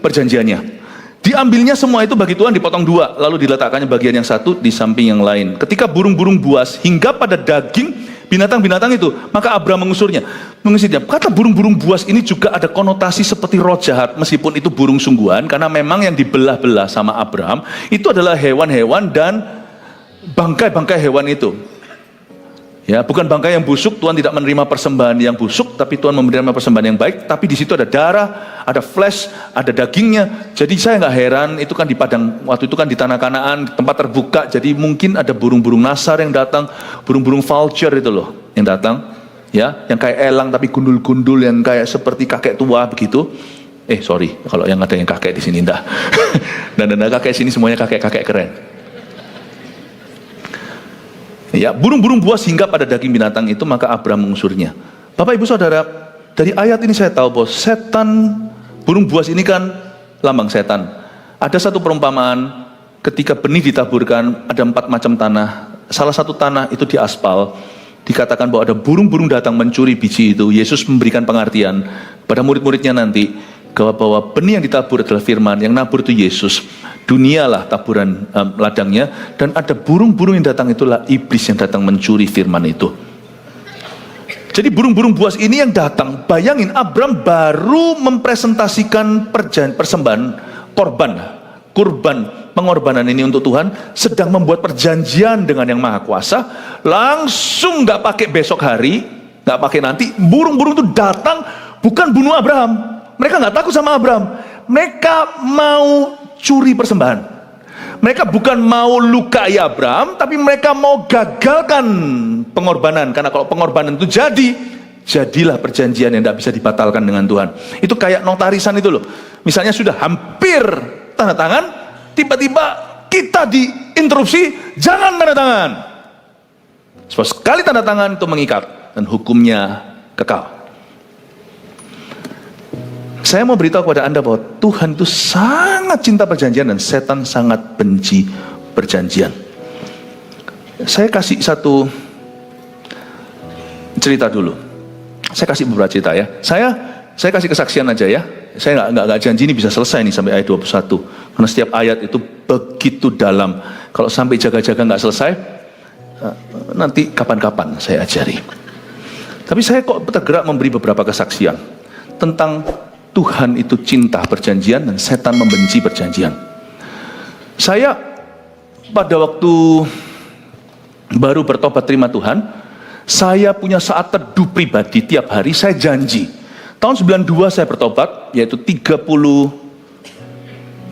perjanjiannya. Diambilnya semua itu bagi Tuhan dipotong 2, lalu diletakkannya bagian yang satu di samping yang lain. Ketika burung-burung buas hingga pada daging binatang-binatang itu, maka Abraham mengusirnya. Kata burung-burung buas ini juga ada konotasi seperti roh jahat, meskipun itu burung sungguhan, karena memang yang dibelah-belah sama Abraham itu adalah hewan-hewan dan bangkai-bangkai hewan itu. Ya, bukan bangkai yang busuk. Tuhan tidak menerima persembahan yang busuk, tapi Tuhan menerima persembahan yang baik. Tapi di situ ada darah, ada flesh, ada dagingnya. Jadi saya nggak heran, itu kan di padang, waktu itu kan di tanah Kanaan, tempat terbuka. Jadi mungkin ada burung-burung nasar yang datang, burung-burung vulture itu loh yang datang, ya, yang kayak elang tapi gundul-gundul, yang kayak seperti kakek tua begitu. Sorry, kalau yang ada yang kakek di sini enggak. Dan kakek sini semuanya kakek-kakek keren. Ya, burung-burung buas hingga pada daging binatang itu, maka Abraham mengusirnya. Bapak Ibu Saudara, dari ayat ini saya tahu bahwa setan, burung buas ini kan lambang setan. Ada satu perumpamaan, ketika benih ditaburkan, ada 4 macam tanah. Salah satu tanah itu diaspal. Dikatakan bahwa ada burung-burung datang mencuri biji itu. Yesus memberikan pengertian pada murid-muridnya nanti, bahwa benih yang ditabur adalah firman, yang nabur itu Yesus. Dunialah taburan ladangnya, dan ada burung-burung yang datang, itulah iblis yang datang mencuri firman itu. Jadi burung-burung buas ini yang datang, bayangin Abraham baru mempresentasikan persembahan kurban pengorbanan ini untuk Tuhan, sedang membuat perjanjian dengan yang maha kuasa, langsung gak pakai besok hari, gak pakai nanti, burung-burung itu datang, bukan bunuh Abraham. Mereka gak takut sama Abraham, mereka mau curi persembahan. Mereka bukan mau lukai Abraham, tapi mereka mau gagalkan pengorbanan. Karena kalau pengorbanan itu jadilah perjanjian yang tidak bisa dibatalkan dengan Tuhan. Itu kayak notarisan itu loh. Misalnya sudah hampir tanda tangan, tiba-tiba kita diinterupsi, jangan tanda tangan. Sebab sekali tanda tangan itu mengikat dan hukumnya kekal. Saya mau beritahu kepada Anda bahwa Tuhan itu sangat cinta perjanjian dan setan sangat benci perjanjian. Saya kasih satu cerita dulu. Saya kasih beberapa cerita ya. Saya kasih kesaksian aja ya. Saya nggak janji ini bisa selesai nih sampai ayat 21. Karena setiap ayat itu begitu dalam. Kalau sampai jaga-jaga nggak selesai, nanti kapan-kapan saya ajari. Tapi saya kok tergerak memberi beberapa kesaksian tentang Tuhan itu cinta perjanjian dan setan membenci perjanjian. Saya pada waktu baru bertobat terima Tuhan, saya punya saat teduh pribadi tiap hari. Saya janji tahun 92 saya bertobat, yaitu 30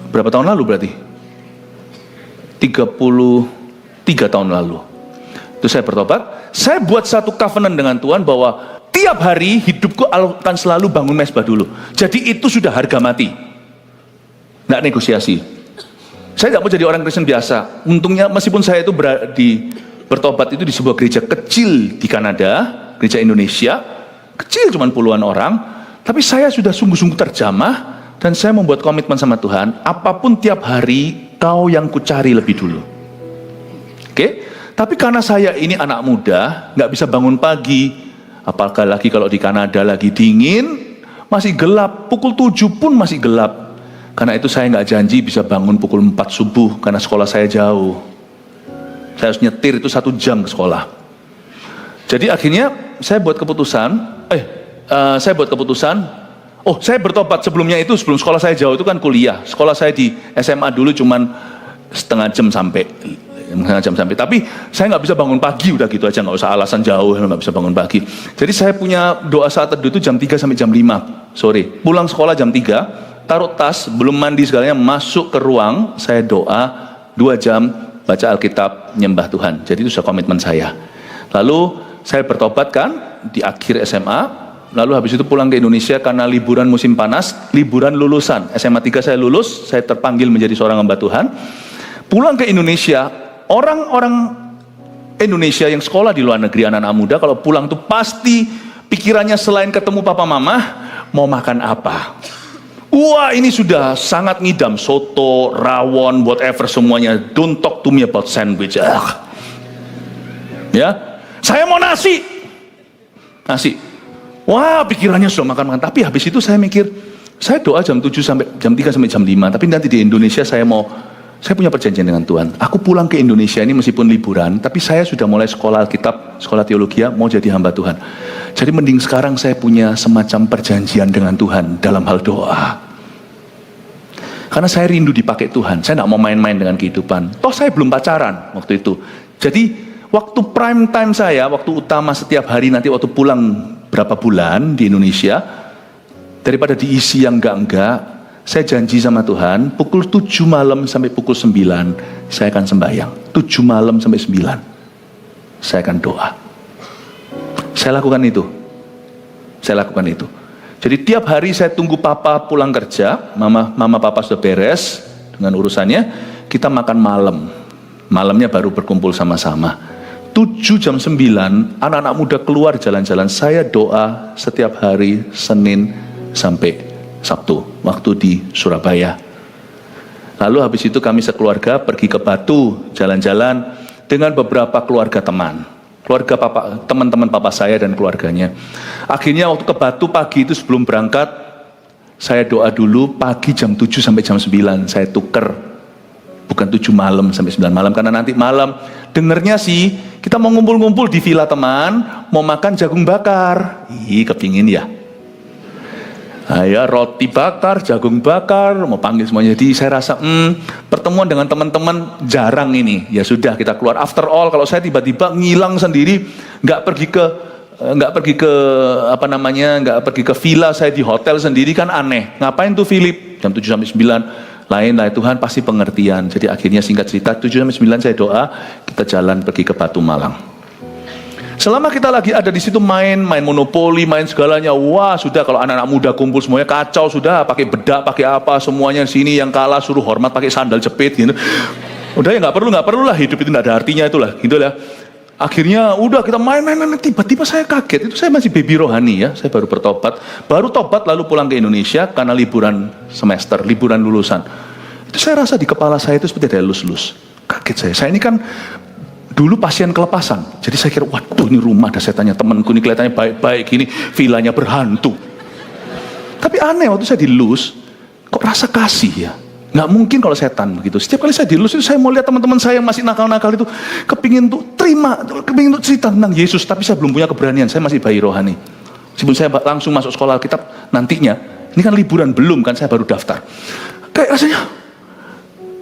berapa tahun lalu berarti? 33 tahun lalu. Itu saya bertobat. Saya buat satu covenant dengan Tuhan bahwa tiap hari hidupku akan selalu bangun mesbah dulu. Jadi itu sudah harga mati. Nggak negosiasi. Saya tidak mau jadi orang Kristen biasa. Untungnya meskipun saya itu bertobat itu di sebuah gereja kecil di Kanada, gereja Indonesia, kecil cuma puluhan orang, tapi saya sudah sungguh-sungguh terjamah dan saya membuat komitmen sama Tuhan, apapun tiap hari kau yang kucari lebih dulu. Oke? Tapi karena saya ini anak muda, nggak bisa bangun pagi, apalagi kalau di Kanada lagi dingin, masih gelap, pukul 7 pun masih gelap. Karena itu saya nggak janji bisa bangun pukul 4 subuh, karena sekolah saya jauh. Saya harus nyetir itu 1 jam ke sekolah. Jadi akhirnya saya buat keputusan, saya bertobat sebelumnya itu, sebelum sekolah saya jauh itu kan kuliah. Sekolah saya di SMA dulu cuman setengah jam sampai. Tapi saya nggak bisa bangun pagi, udah gitu aja, nggak usah alasan jauh, nggak bisa bangun pagi. Jadi saya punya doa saat teduh itu jam 3 sampai jam 5 sore. Pulang sekolah jam 3, taruh tas, belum mandi segalanya, masuk ke ruang, saya doa 2 jam, baca Alkitab, nyembah Tuhan. Jadi itu sudah komitmen saya. Lalu saya bertobat kan di akhir SMA, lalu habis itu pulang ke Indonesia karena liburan musim panas, liburan lulusan. SMA 3 saya lulus, saya terpanggil menjadi seorang hamba Tuhan. Pulang ke Indonesia, orang-orang Indonesia yang sekolah di luar negeri, anak-anak muda, kalau pulang tuh pasti pikirannya selain ketemu papa mama, mau makan apa. Wah, ini sudah sangat ngidam, soto, rawon, whatever semuanya. Don't talk to me about sandwich. Ya, saya mau nasi. Wah, pikirannya sudah makan-makan. Tapi habis itu saya mikir, saya doa jam 3 sampai jam 5. Tapi nanti di Indonesia saya punya perjanjian dengan Tuhan. Aku pulang ke Indonesia ini meskipun liburan, tapi saya sudah mulai sekolah Alkitab, sekolah teologi, mau jadi hamba Tuhan. Jadi mending sekarang saya punya semacam perjanjian dengan Tuhan dalam hal doa. Karena saya rindu dipakai Tuhan, saya tidak mau main-main dengan kehidupan. Toh saya belum pacaran waktu itu. Jadi waktu prime time saya, waktu utama setiap hari nanti waktu pulang berapa bulan di Indonesia, daripada diisi yang enggak, saya janji sama Tuhan, pukul 7 malam sampai pukul 9, saya akan sembahyang. 7 malam sampai 9, saya akan doa. Saya lakukan itu. Jadi tiap hari saya tunggu papa pulang kerja, mama papa sudah beres dengan urusannya, kita makan malam. Malamnya baru berkumpul sama-sama. 7 jam 9, anak-anak muda keluar jalan-jalan, saya doa setiap hari Senin sampai Sabtu, waktu di Surabaya. Lalu habis itu kami sekeluarga pergi ke Batu, jalan-jalan dengan beberapa keluarga teman. Teman-teman papa saya dan keluarganya. Akhirnya waktu ke Batu pagi itu sebelum berangkat, saya doa dulu pagi jam 7 sampai jam 9, saya tuker. Bukan 7 malam sampai 9 malam, karena nanti malam dengernya sih, kita mau ngumpul-ngumpul di villa teman, mau makan jagung bakar. Kepingin ya. Ya, roti bakar, jagung bakar, mau panggil semuanya. Jadi saya rasa pertemuan dengan teman-teman jarang ini. Ya sudah, kita keluar. After all, kalau saya tiba-tiba ngilang sendiri, nggak pergi ke villa, saya di hotel sendiri kan aneh. Ngapain tuh Philip? Jam 7 sampai 9. Lain lah, Tuhan pasti pengertian. Jadi akhirnya singkat cerita 7 sampai 9 saya doa, kita jalan pergi ke Batu Malang. Selama kita lagi ada di situ main monopoli, main segalanya, wah sudah, kalau anak-anak muda kumpul semuanya kacau sudah, pakai bedak, pakai apa, semuanya sini, yang kalah suruh hormat pakai sandal jepit gitu. Udah ya nggak perlu lah, hidup itu nggak ada artinya itulah, gitu lah. Akhirnya udah kita main, tiba-tiba saya kaget. Itu saya masih baby rohani ya, saya baru bertobat. Baru tobat lalu pulang ke Indonesia karena liburan semester, liburan lulusan. Itu saya rasa di kepala saya itu seperti ada lus-lus. Kaget saya. Saya ini kan dulu pasien kelepasan. Jadi saya kira, waduh ini rumah ada setannya, temanku ini kelihatannya baik-baik gini, vilanya berhantu. Tapi aneh waktu saya dilus, kok rasa kasih ya? Nggak mungkin kalau setan begitu. Setiap kali saya dilus itu saya mau lihat teman-teman saya yang masih nakal-nakal itu kepingin tuh terima, kepingin tuh cerita tentang Yesus, tapi saya belum punya keberanian. Saya masih bayi rohani. Sebelum saya langsung masuk sekolah Alkitab nantinya, ini kan liburan belum kan, saya baru daftar. Kayak rasanya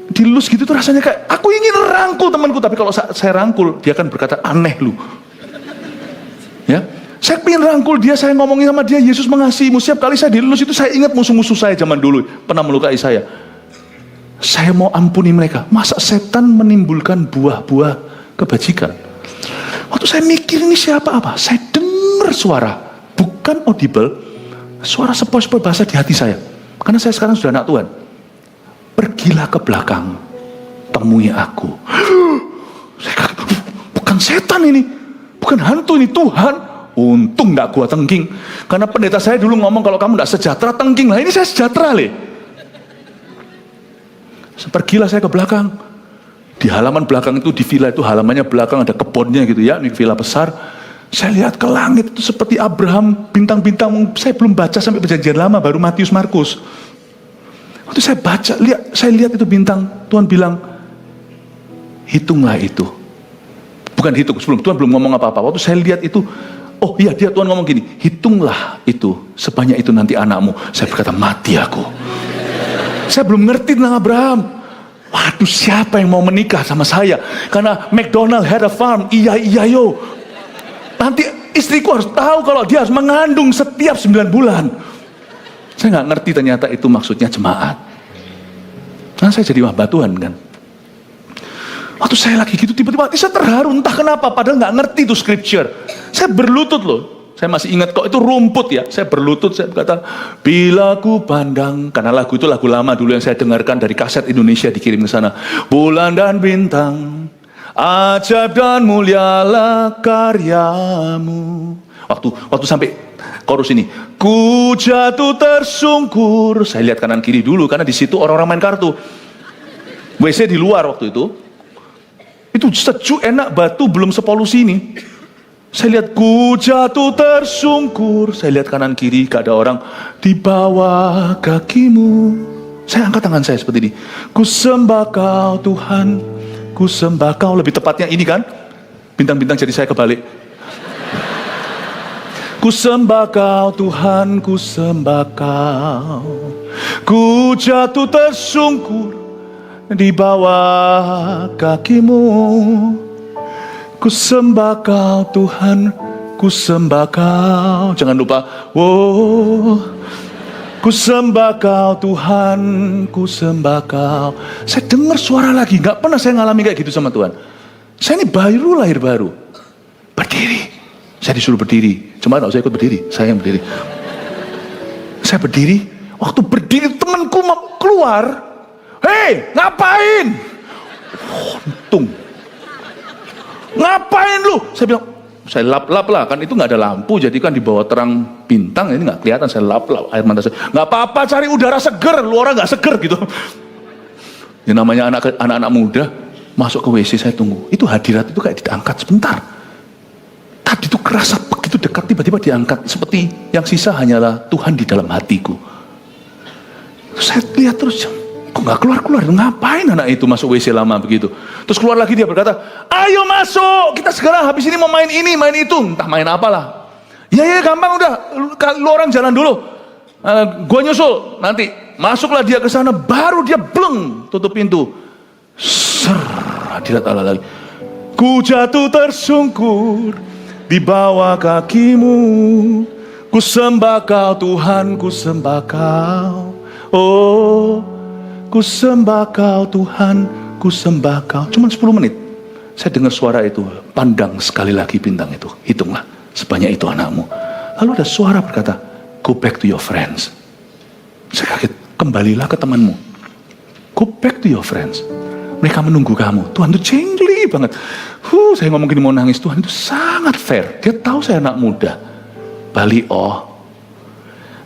dilus gitu tuh rasanya kayak aku ingin rangkul temanku, tapi kalau saya rangkul dia akan berkata aneh lu. Ya, saya pengen rangkul dia, saya ngomongin sama dia Yesus mengasihimu. Setiap kali saya dilus itu saya ingat musuh-musuh saya zaman dulu pernah melukai saya. Saya mau ampuni mereka. Masa setan menimbulkan buah-buah kebajikan? Waktu saya mikir ini siapa apa, saya dengar suara, bukan audible, suara sepoi-sepoi bahasa di hati saya. Karena saya sekarang sudah anak Tuhan. Pergilah ke belakang, temui aku. Saya kaget, bukan setan ini, bukan hantu ini, Tuhan. Untung gak gua tengking. Karena pendeta saya dulu ngomong kalau kamu gak sejahtera tengking. Lah ini saya sejahtera le. Pergilah saya ke belakang. Di halaman belakang itu, di villa itu halamannya belakang ada kebunnya gitu ya, ini villa besar. Saya lihat ke langit itu seperti Abraham, bintang-bintang. Saya belum baca sampai perjanjian lama, baru Matius Markus. Waktu saya baca, saya lihat itu bintang, Tuhan bilang, hitunglah itu. Bukan hitung, sebelum Tuhan belum ngomong apa-apa. Waktu saya lihat itu, oh iya dia Tuhan ngomong gini, hitunglah itu, sebanyak itu nanti anakmu. Saya berkata, mati aku. Saya belum ngerti tentang Abraham. Waduh, siapa yang mau menikah sama saya? Karena McDonald had a farm. Iya yo. Nanti istriku harus tahu kalau dia harus mengandung setiap 9 bulan. Saya nggak ngerti ternyata itu maksudnya jemaat. Karena saya jadi hamba Tuhan kan. Waktu saya lagi gitu tiba-tiba saya terharu entah kenapa. Padahal nggak ngerti itu scripture. Saya berlutut loh. Saya masih ingat kok itu rumput ya. Saya berlutut, saya berkata, bila ku pandang, karena lagu itu lagu lama dulu yang saya dengarkan dari kaset Indonesia dikirim ke sana. Bulan dan bintang, ajaib dan mulialah karyamu. Waktu sampai chorus ini, ku jatuh tersungkur. Saya lihat kanan kiri dulu karena di situ orang-orang main kartu. WC di luar waktu itu. Itu sejuk, enak, batu belum sepolusi ini. Saya lihat ku jatuh tersungkur. Saya lihat kanan kiri gak ada orang. Di bawah kakimu. Saya angkat tangan saya seperti ini. Ku sembah kau Tuhan. Ku sembah kau. Lebih tepatnya ini kan. Bintang-bintang jadi saya kebalik. Ku sembah kau Tuhan. Ku sembah kau. Ku jatuh tersungkur. Di bawah kakimu. Ku sembah kau Tuhan, ku sembah kau. Jangan lupa, oh, ku sembah kau Tuhan, ku sembah kau. Saya dengar suara lagi, gak pernah saya ngalami kayak gitu sama Tuhan. Saya ini lahir baru. Berdiri, saya disuruh berdiri. Cuma gak usah ikut berdiri, saya yang berdiri. Saya berdiri, waktu berdiri temanku mau keluar. Hei, ngapain? Untung. Ngapain lu? Saya bilang, saya lap-lap lah, kan itu nggak ada lampu, jadi kan di bawah terang bintang, ini nggak kelihatan, saya lap-lap air mata saya. Nggak apa-apa, cari udara seger, lu orang nggak seger gitu. Ya namanya anak-anak muda, masuk ke WC saya tunggu, itu hadirat itu kayak diangkat sebentar. Tadi itu kerasa begitu dekat, tiba-tiba diangkat, seperti yang sisa hanyalah Tuhan di dalam hatiku. Terus saya lihat terus, kok nggak keluar-keluar? Ngapain anak itu masuk WC lama begitu? Terus keluar lagi dia berkata, ayo masuk, kita segera habis ini mau main ini, main itu, entah main apalah. Ya gampang udah, lu orang jalan dulu, gua nyusul nanti. Masuklah dia ke sana, baru dia bleng tutup pintu. Ser, hadirat Allah lagi. Ku jatuh tersungkur di bawah kakimu. Ku sembah kau Tuhan, ku sembah kau. Oh, ku sembah kau Tuhan, ku sembah kau. Cuma 10 menit. Saya dengar suara itu. Pandang sekali lagi bintang itu. Hitunglah sebanyak itu anakmu. Lalu ada suara berkata, go back to your friends. Saya kaget. Kembalilah ke temanmu. Go back to your friends. mereka menunggu kamu. Tuhan itu jengli banget. Saya ngomong gini mau nangis. Tuhan itu sangat fair. Dia tahu saya anak muda. Bali,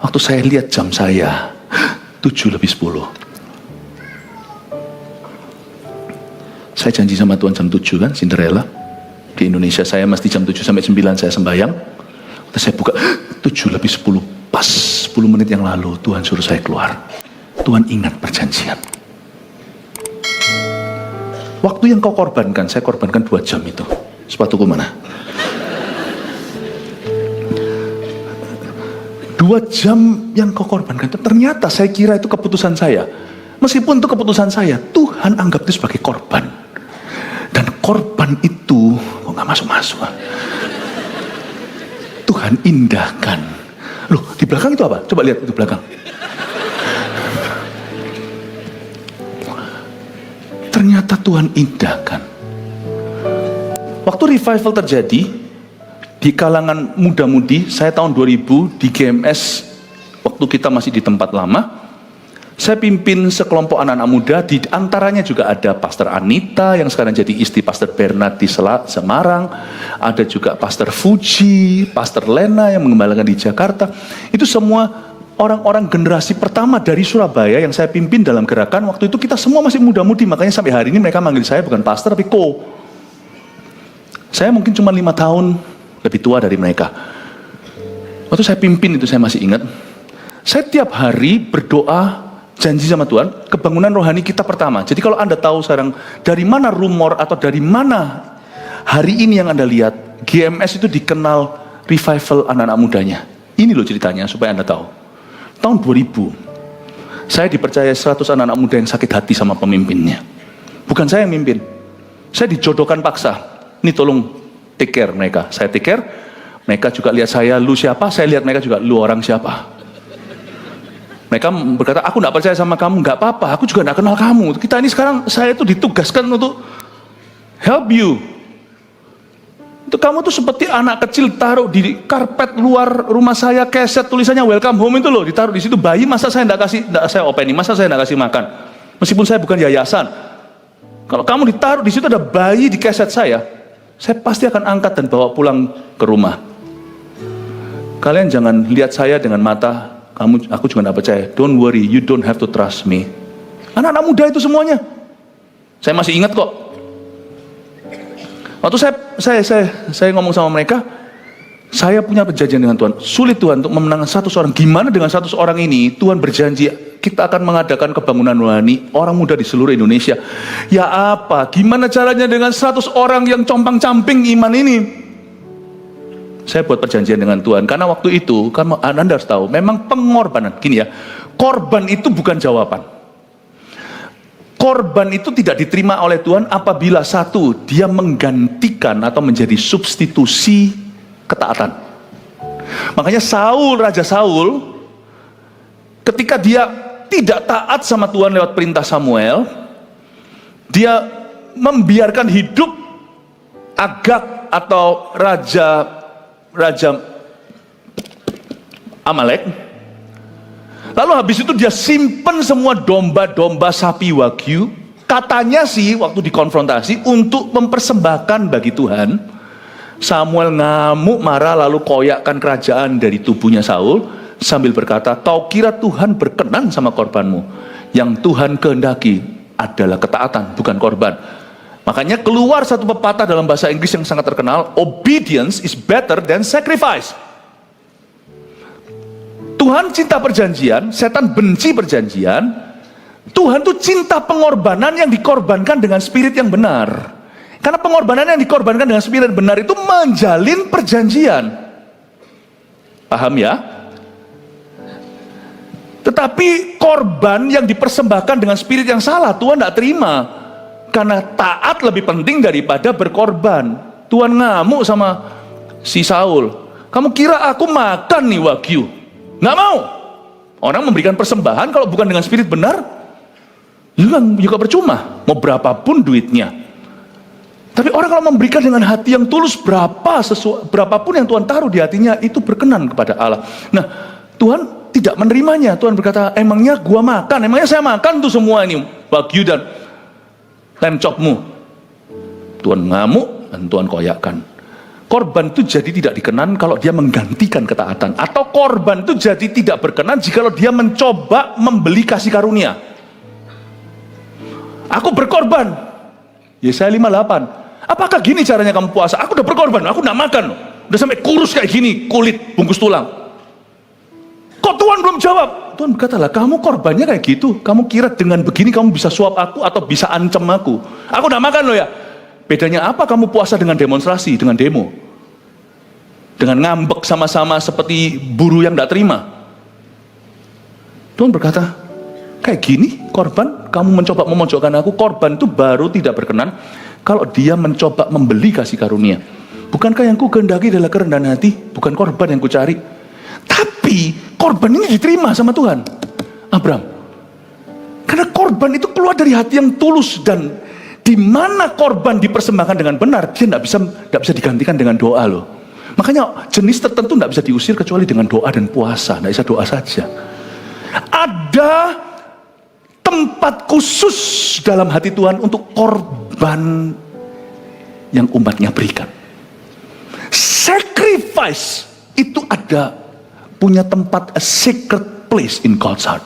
waktu saya lihat jam saya 7:10. Saya janji sama Tuhan jam 7 kan, Cinderella. Di Indonesia saya mesti jam 7 sampai 9 saya sembahyang. Terus saya buka 7:10. Pas 10 menit yang lalu Tuhan suruh saya keluar. Tuhan ingat perjanjian. Waktu yang kau korbankan, saya korbankan 2 jam itu. Sepatuku mana? 2 jam yang kau korbankan. Ternyata saya kira itu keputusan saya. Meskipun itu keputusan saya, Tuhan anggap itu sebagai korban. Dan korban itu, kok gak masuk-masuk? Tuhan indahkan. Loh, di belakang itu apa? Coba lihat itu belakang. Ternyata Tuhan indahkan. Waktu revival terjadi di kalangan muda-mudi, saya tahun 2000 di GMS, waktu kita masih di tempat lama, saya pimpin sekelompok anak-anak muda, di antaranya juga ada Pastor Anita yang sekarang jadi istri Pastor Bernard di Semarang, ada juga Pastor Fuji, Pastor Lena yang mengembalakan di Jakarta. Itu semua orang-orang generasi pertama dari Surabaya yang saya pimpin dalam gerakan. Waktu itu kita semua masih muda-mudi, makanya sampai hari ini mereka manggil saya bukan pastor tapi ko. Saya mungkin cuma 5 tahun lebih tua dari mereka. Waktu saya pimpin itu saya masih ingat. Saya tiap hari berdoa, janji sama Tuhan, kebangunan rohani kita pertama. Jadi kalau Anda tahu sekarang dari mana rumor atau dari mana hari ini yang Anda lihat, GMS itu dikenal revival anak-anak mudanya. Ini loh ceritanya supaya Anda tahu. Tahun 2000, saya dipercaya 100 anak-anak muda yang sakit hati sama pemimpinnya. Bukan saya yang mimpin. Saya dijodohkan paksa. Ini tolong take care mereka. Saya take care. Mereka juga lihat saya, lu siapa? Saya lihat mereka juga, lu orang siapa? Mereka berkata, aku gak percaya sama kamu. Gak apa-apa, aku juga gak kenal kamu. Kita ini sekarang, saya itu ditugaskan untuk help you. Itu kamu tuh seperti anak kecil taruh di karpet luar rumah saya keset tulisannya welcome home itu loh, ditaruh di situ. Bayi masa saya enggak saya openi, masa saya enggak kasih makan? Meskipun saya bukan yayasan. Kalau kamu ditaruh di situ ada bayi di keset saya pasti akan angkat dan bawa pulang ke rumah. Kalian jangan lihat saya dengan mata aku juga enggak percaya. Don't worry, you don't have to trust me. Anak-anak muda itu semuanya. Saya masih ingat kok. Waktu saya ngomong sama mereka, saya punya perjanjian dengan Tuhan. Sulit Tuhan untuk memenangkan 100 orang. Gimana dengan 100 orang ini? Tuhan berjanji kita akan mengadakan kebangunan rohani orang muda di seluruh Indonesia. Ya apa? Gimana caranya dengan 100 orang yang compang-camping iman ini? Saya buat perjanjian dengan Tuhan. Karena waktu itu, kan Anda harus tahu, memang pengorbanan. Gini ya, korban itu bukan jawaban. Korban itu tidak diterima oleh Tuhan apabila satu, dia menggantikan atau menjadi substitusi ketaatan. Makanya Raja Saul, ketika dia tidak taat sama Tuhan lewat perintah Samuel, dia membiarkan hidup Agag atau Raja Amalek. Lalu habis itu dia simpen semua domba-domba sapi wagyu. Katanya sih waktu dikonfrontasi untuk mempersembahkan bagi Tuhan. Samuel ngamuk marah lalu koyakkan kerajaan dari tubuhnya Saul sambil berkata, kau kira Tuhan berkenan sama korbanmu? Yang Tuhan kehendaki adalah ketaatan, bukan korban. Makanya keluar satu pepatah dalam bahasa Inggris yang sangat terkenal, obedience is better than sacrifice. Tuhan cinta perjanjian, setan benci perjanjian. Tuhan tuh cinta pengorbanan yang dikorbankan dengan spirit yang benar. Karena pengorbanan yang dikorbankan dengan spirit benar itu menjalin perjanjian. Paham ya? Tetapi korban yang dipersembahkan dengan spirit yang salah, Tuhan tidak terima. Karena taat lebih penting daripada berkorban. Tuhan ngamuk sama si Saul. Kamu kira aku makan nih wagyu? Nggak mau. Orang memberikan persembahan kalau bukan dengan spirit benar, juga percuma. Mau berapapun duitnya. Tapi orang kalau memberikan dengan hati yang tulus, berapapun yang Tuhan taruh di hatinya, itu berkenan kepada Allah. Nah, Tuhan tidak menerimanya. Tuhan berkata, emangnya gua makan? Emangnya saya makan tuh semua ini wagyu dan lemcopmu. Tuhan ngamuk dan Tuhan koyakkan. Korban itu jadi tidak dikenan kalau dia menggantikan ketaatan. Atau korban itu jadi tidak berkenan jikalau dia mencoba membeli kasih karunia. Aku berkorban. Yesaya 58. Apakah gini caranya kamu puasa? Aku udah berkorban, aku gak makan. Udah sampai kurus kayak gini, kulit, bungkus tulang. Kok Tuhan belum jawab? Tuhan berkata, lah kamu korbannya kayak gitu. Kamu kira dengan begini kamu bisa suap aku atau bisa ancam aku? Aku gak makan loh ya. Bedanya apa kamu puasa dengan demonstrasi, dengan demo? Dengan ngambek sama-sama seperti buruh yang gak terima? Tuhan berkata, kayak gini korban, kamu mencoba memojokkan aku. Korban itu baru tidak berkenan kalau dia mencoba membeli kasih karunia. Bukankah yang ku kehendaki adalah kerendahan hati, bukan korban yang ku cari. Tapi korban ini diterima sama Tuhan Abraham, karena korban itu keluar dari hati yang tulus. Dan di mana korban dipersembahkan dengan benar, dia tidak bisa digantikan dengan doa loh. Makanya jenis tertentu tidak bisa diusir kecuali dengan doa dan puasa. Tidak bisa doa saja. Ada tempat khusus dalam hati Tuhan untuk korban yang umatnya berikan. Sacrifice itu ada, punya tempat, a sacred place in God's heart.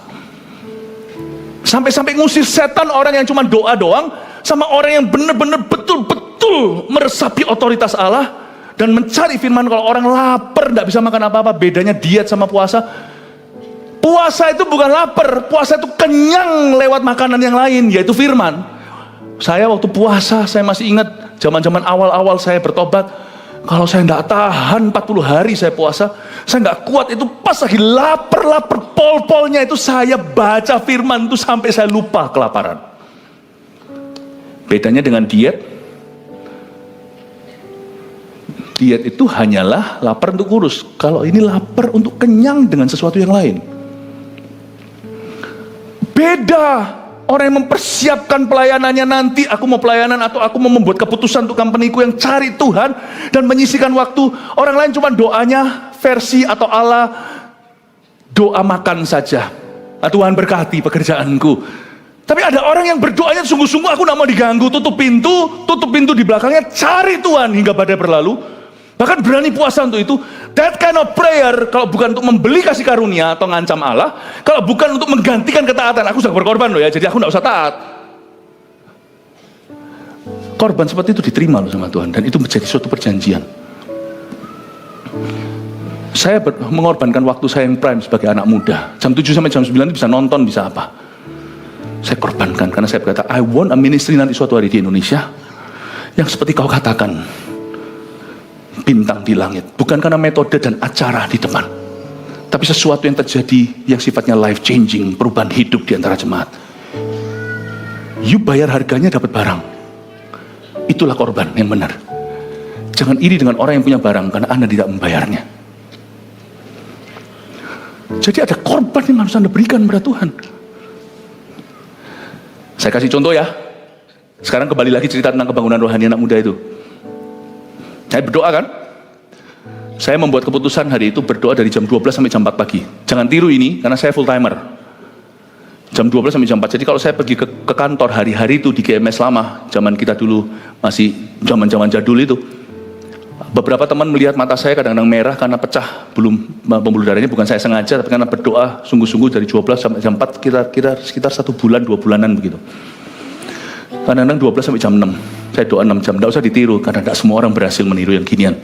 Sampai-sampai ngusir setan orang yang cuma doa doang, sama orang yang benar-benar betul-betul meresapi otoritas Allah dan mencari firman. Kalau orang lapar tidak bisa makan apa-apa, bedanya diet sama puasa. Puasa itu bukan lapar, puasa itu kenyang lewat makanan yang lain, yaitu firman. Saya waktu puasa, saya masih ingat zaman-zaman awal-awal saya bertobat. Kalau saya tidak tahan 40 hari saya puasa, saya nggak kuat itu, pas lagi lapar pol-polnya itu saya baca firman itu sampai saya lupa kelaparan. Bedanya dengan diet. Diet itu hanyalah lapar untuk kurus. Kalau ini lapar untuk kenyang dengan sesuatu yang lain. Beda. Orang yang mempersiapkan pelayanannya nanti, aku mau pelayanan atau aku mau membuat keputusan untuk company-ku, yang cari Tuhan dan menyisihkan waktu. Orang lain cuma doanya versi atau ala doa makan saja. Tuhan berkati pekerjaanku. Tapi ada orang yang berdoanya sungguh-sungguh, aku tidak mau diganggu, tutup pintu di belakangnya, cari Tuhan hingga badai berlalu. Bahkan berani puasa untuk itu. That kind of prayer, kalau bukan untuk membeli kasih karunia atau ngancam Allah, kalau bukan untuk menggantikan ketaatan, aku sudah berkorban loh ya, jadi aku tidak usah taat. Korban seperti itu diterima loh sama Tuhan, dan itu menjadi suatu perjanjian. Saya mengorbankan waktu saya yang prime sebagai anak muda. Jam 7 sampai jam 9 itu bisa nonton, bisa apa. Saya korbankan karena saya berkata, I want a ministry nanti suatu hari di Indonesia yang seperti kau katakan, bintang di langit, bukan karena metode dan acara di depan, tapi sesuatu yang terjadi yang sifatnya life changing, perubahan hidup di antara jemaat. You bayar harganya dapat barang, itulah korban yang benar. Jangan iri dengan orang yang punya barang karena Anda tidak membayarnya. Jadi ada korban yang harus Anda berikan kepada Tuhan. Saya kasih contoh ya. Sekarang kembali lagi cerita tentang kebangunan rohani anak muda itu. Saya berdoa kan, saya membuat keputusan hari itu berdoa dari jam 12 sampai jam 4 pagi. Jangan tiru ini, karena saya full timer. Jam 12 sampai jam 4, jadi kalau saya pergi ke kantor hari-hari itu di GMS lama, zaman kita dulu masih zaman-zaman jadul itu, beberapa teman melihat mata saya kadang-kadang merah karena pecah pembuluh darahnya, bukan saya sengaja, tapi karena berdoa sungguh-sungguh dari 12 sampai jam 4, sekitar 1 bulan, 2 bulanan begitu. Kadang-kadang 12 sampai jam 6. Saya doa 6 jam, tidak usah ditiru, karena tidak semua orang berhasil meniru yang ginian.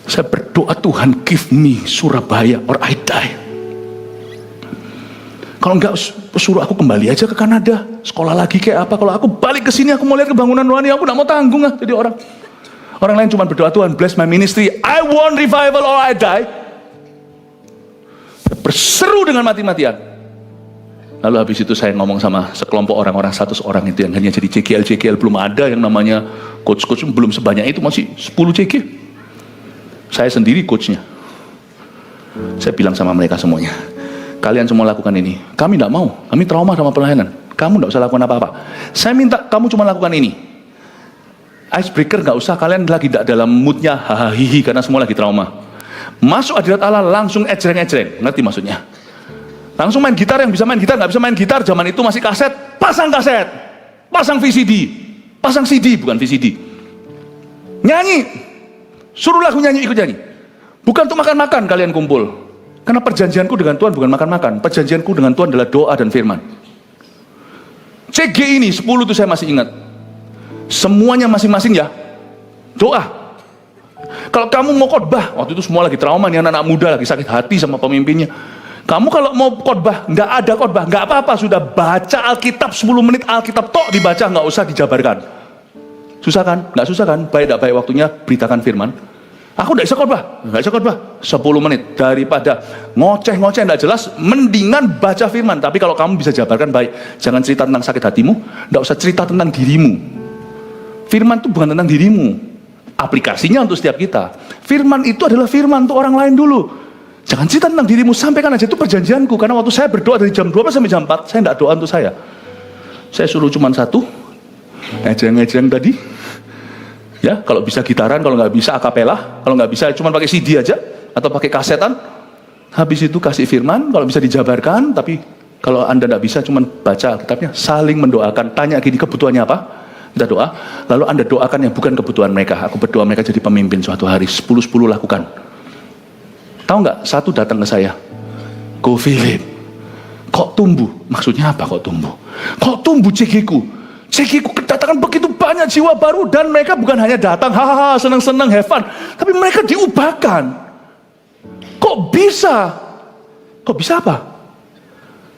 Saya berdoa, Tuhan give me Surabaya or I die. Kalau enggak, suruh aku kembali aja ke Kanada, sekolah lagi kayak apa. Kalau aku balik ke sini, aku mau lihat kebangunan rohani, aku tidak mau tanggung jadi orang. Orang lain cuma berdoa, Tuhan bless my ministry, I want revival or I die. Berseru dengan mati-matian. Lalu habis itu saya ngomong sama sekelompok orang-orang, 100 orang itu yang hanya jadi JGL, belum ada yang namanya coach-coach, belum sebanyak itu, masih 10 JG. Saya sendiri coachnya. Saya bilang sama mereka semuanya, kalian semua lakukan ini. Kami tidak mau, kami trauma sama pelayanan. Kamu tidak usah lakukan apa-apa. Saya minta kamu cuma lakukan ini. Icebreaker nggak usah, kalian lagi tidak dalam moodnya hahaha karena semua lagi trauma. Masuk hadirat Allah langsung ejreng-ejreng, ngerti maksudnya? Langsung main gitar, yang bisa main gitar, nggak bisa main gitar, zaman itu masih kaset, pasang kaset. pasang VCD, pasang CD, bukan VCD. Nyanyi, suruh lagu nyanyi, ikut nyanyi. Bukan untuk makan-makan kalian kumpul. Karena perjanjianku dengan Tuhan bukan makan-makan. Perjanjianku dengan Tuhan adalah doa dan firman. CG ini 10 itu saya masih ingat. Semuanya masing-masing ya, doa. Kalau kamu mau khotbah, waktu itu semua lagi trauma nih, anak-anak muda lagi sakit hati sama pemimpinnya. Kamu kalau mau khotbah, nggak ada khotbah, nggak apa-apa, sudah baca Alkitab 10 menit, Alkitab tok dibaca, nggak usah dijabarkan. Susah kan? Nggak susah kan? Baik tidak baik waktunya beritakan firman. Aku nggak bisa khotbah, 10 menit. Daripada ngoceh-ngoceh nggak jelas, mendingan baca firman. Tapi kalau kamu bisa jabarkan, baik. Jangan cerita tentang sakit hatimu, nggak usah cerita tentang dirimu. Firman itu bukan tentang dirimu. Aplikasinya untuk setiap kita. Firman itu adalah firman untuk orang lain dulu. Jangan cerita tentang dirimu, sampaikan aja, itu perjanjianku. Karena waktu saya berdoa dari jam 12 sampai jam 4, saya tidak doa untuk saya. Saya suruh cuma satu, ngejeng-ngejeng tadi. Ya, kalau bisa gitaran, kalau nggak bisa akapela, kalau nggak bisa cuma pakai CD aja atau pakai kasetan. Habis itu kasih firman, kalau bisa dijabarkan, tapi kalau Anda nggak bisa cuma baca Alkitabnya, saling mendoakan, tanya gini kebutuhannya apa, kita doa, lalu Anda doakan yang bukan kebutuhan mereka. Aku berdoa mereka jadi pemimpin suatu hari, 10-10 lakukan. Tahu nggak? Satu datang ke saya, Go Philip, kok tumbuh? Maksudnya apa kok tumbuh? Kok tumbuh CG-ku? CG-ku kedatangan begitu banyak jiwa baru, dan mereka bukan hanya datang, hahaha, senang-senang, have fun, tapi mereka diubahkan. Kok bisa? Kok bisa apa?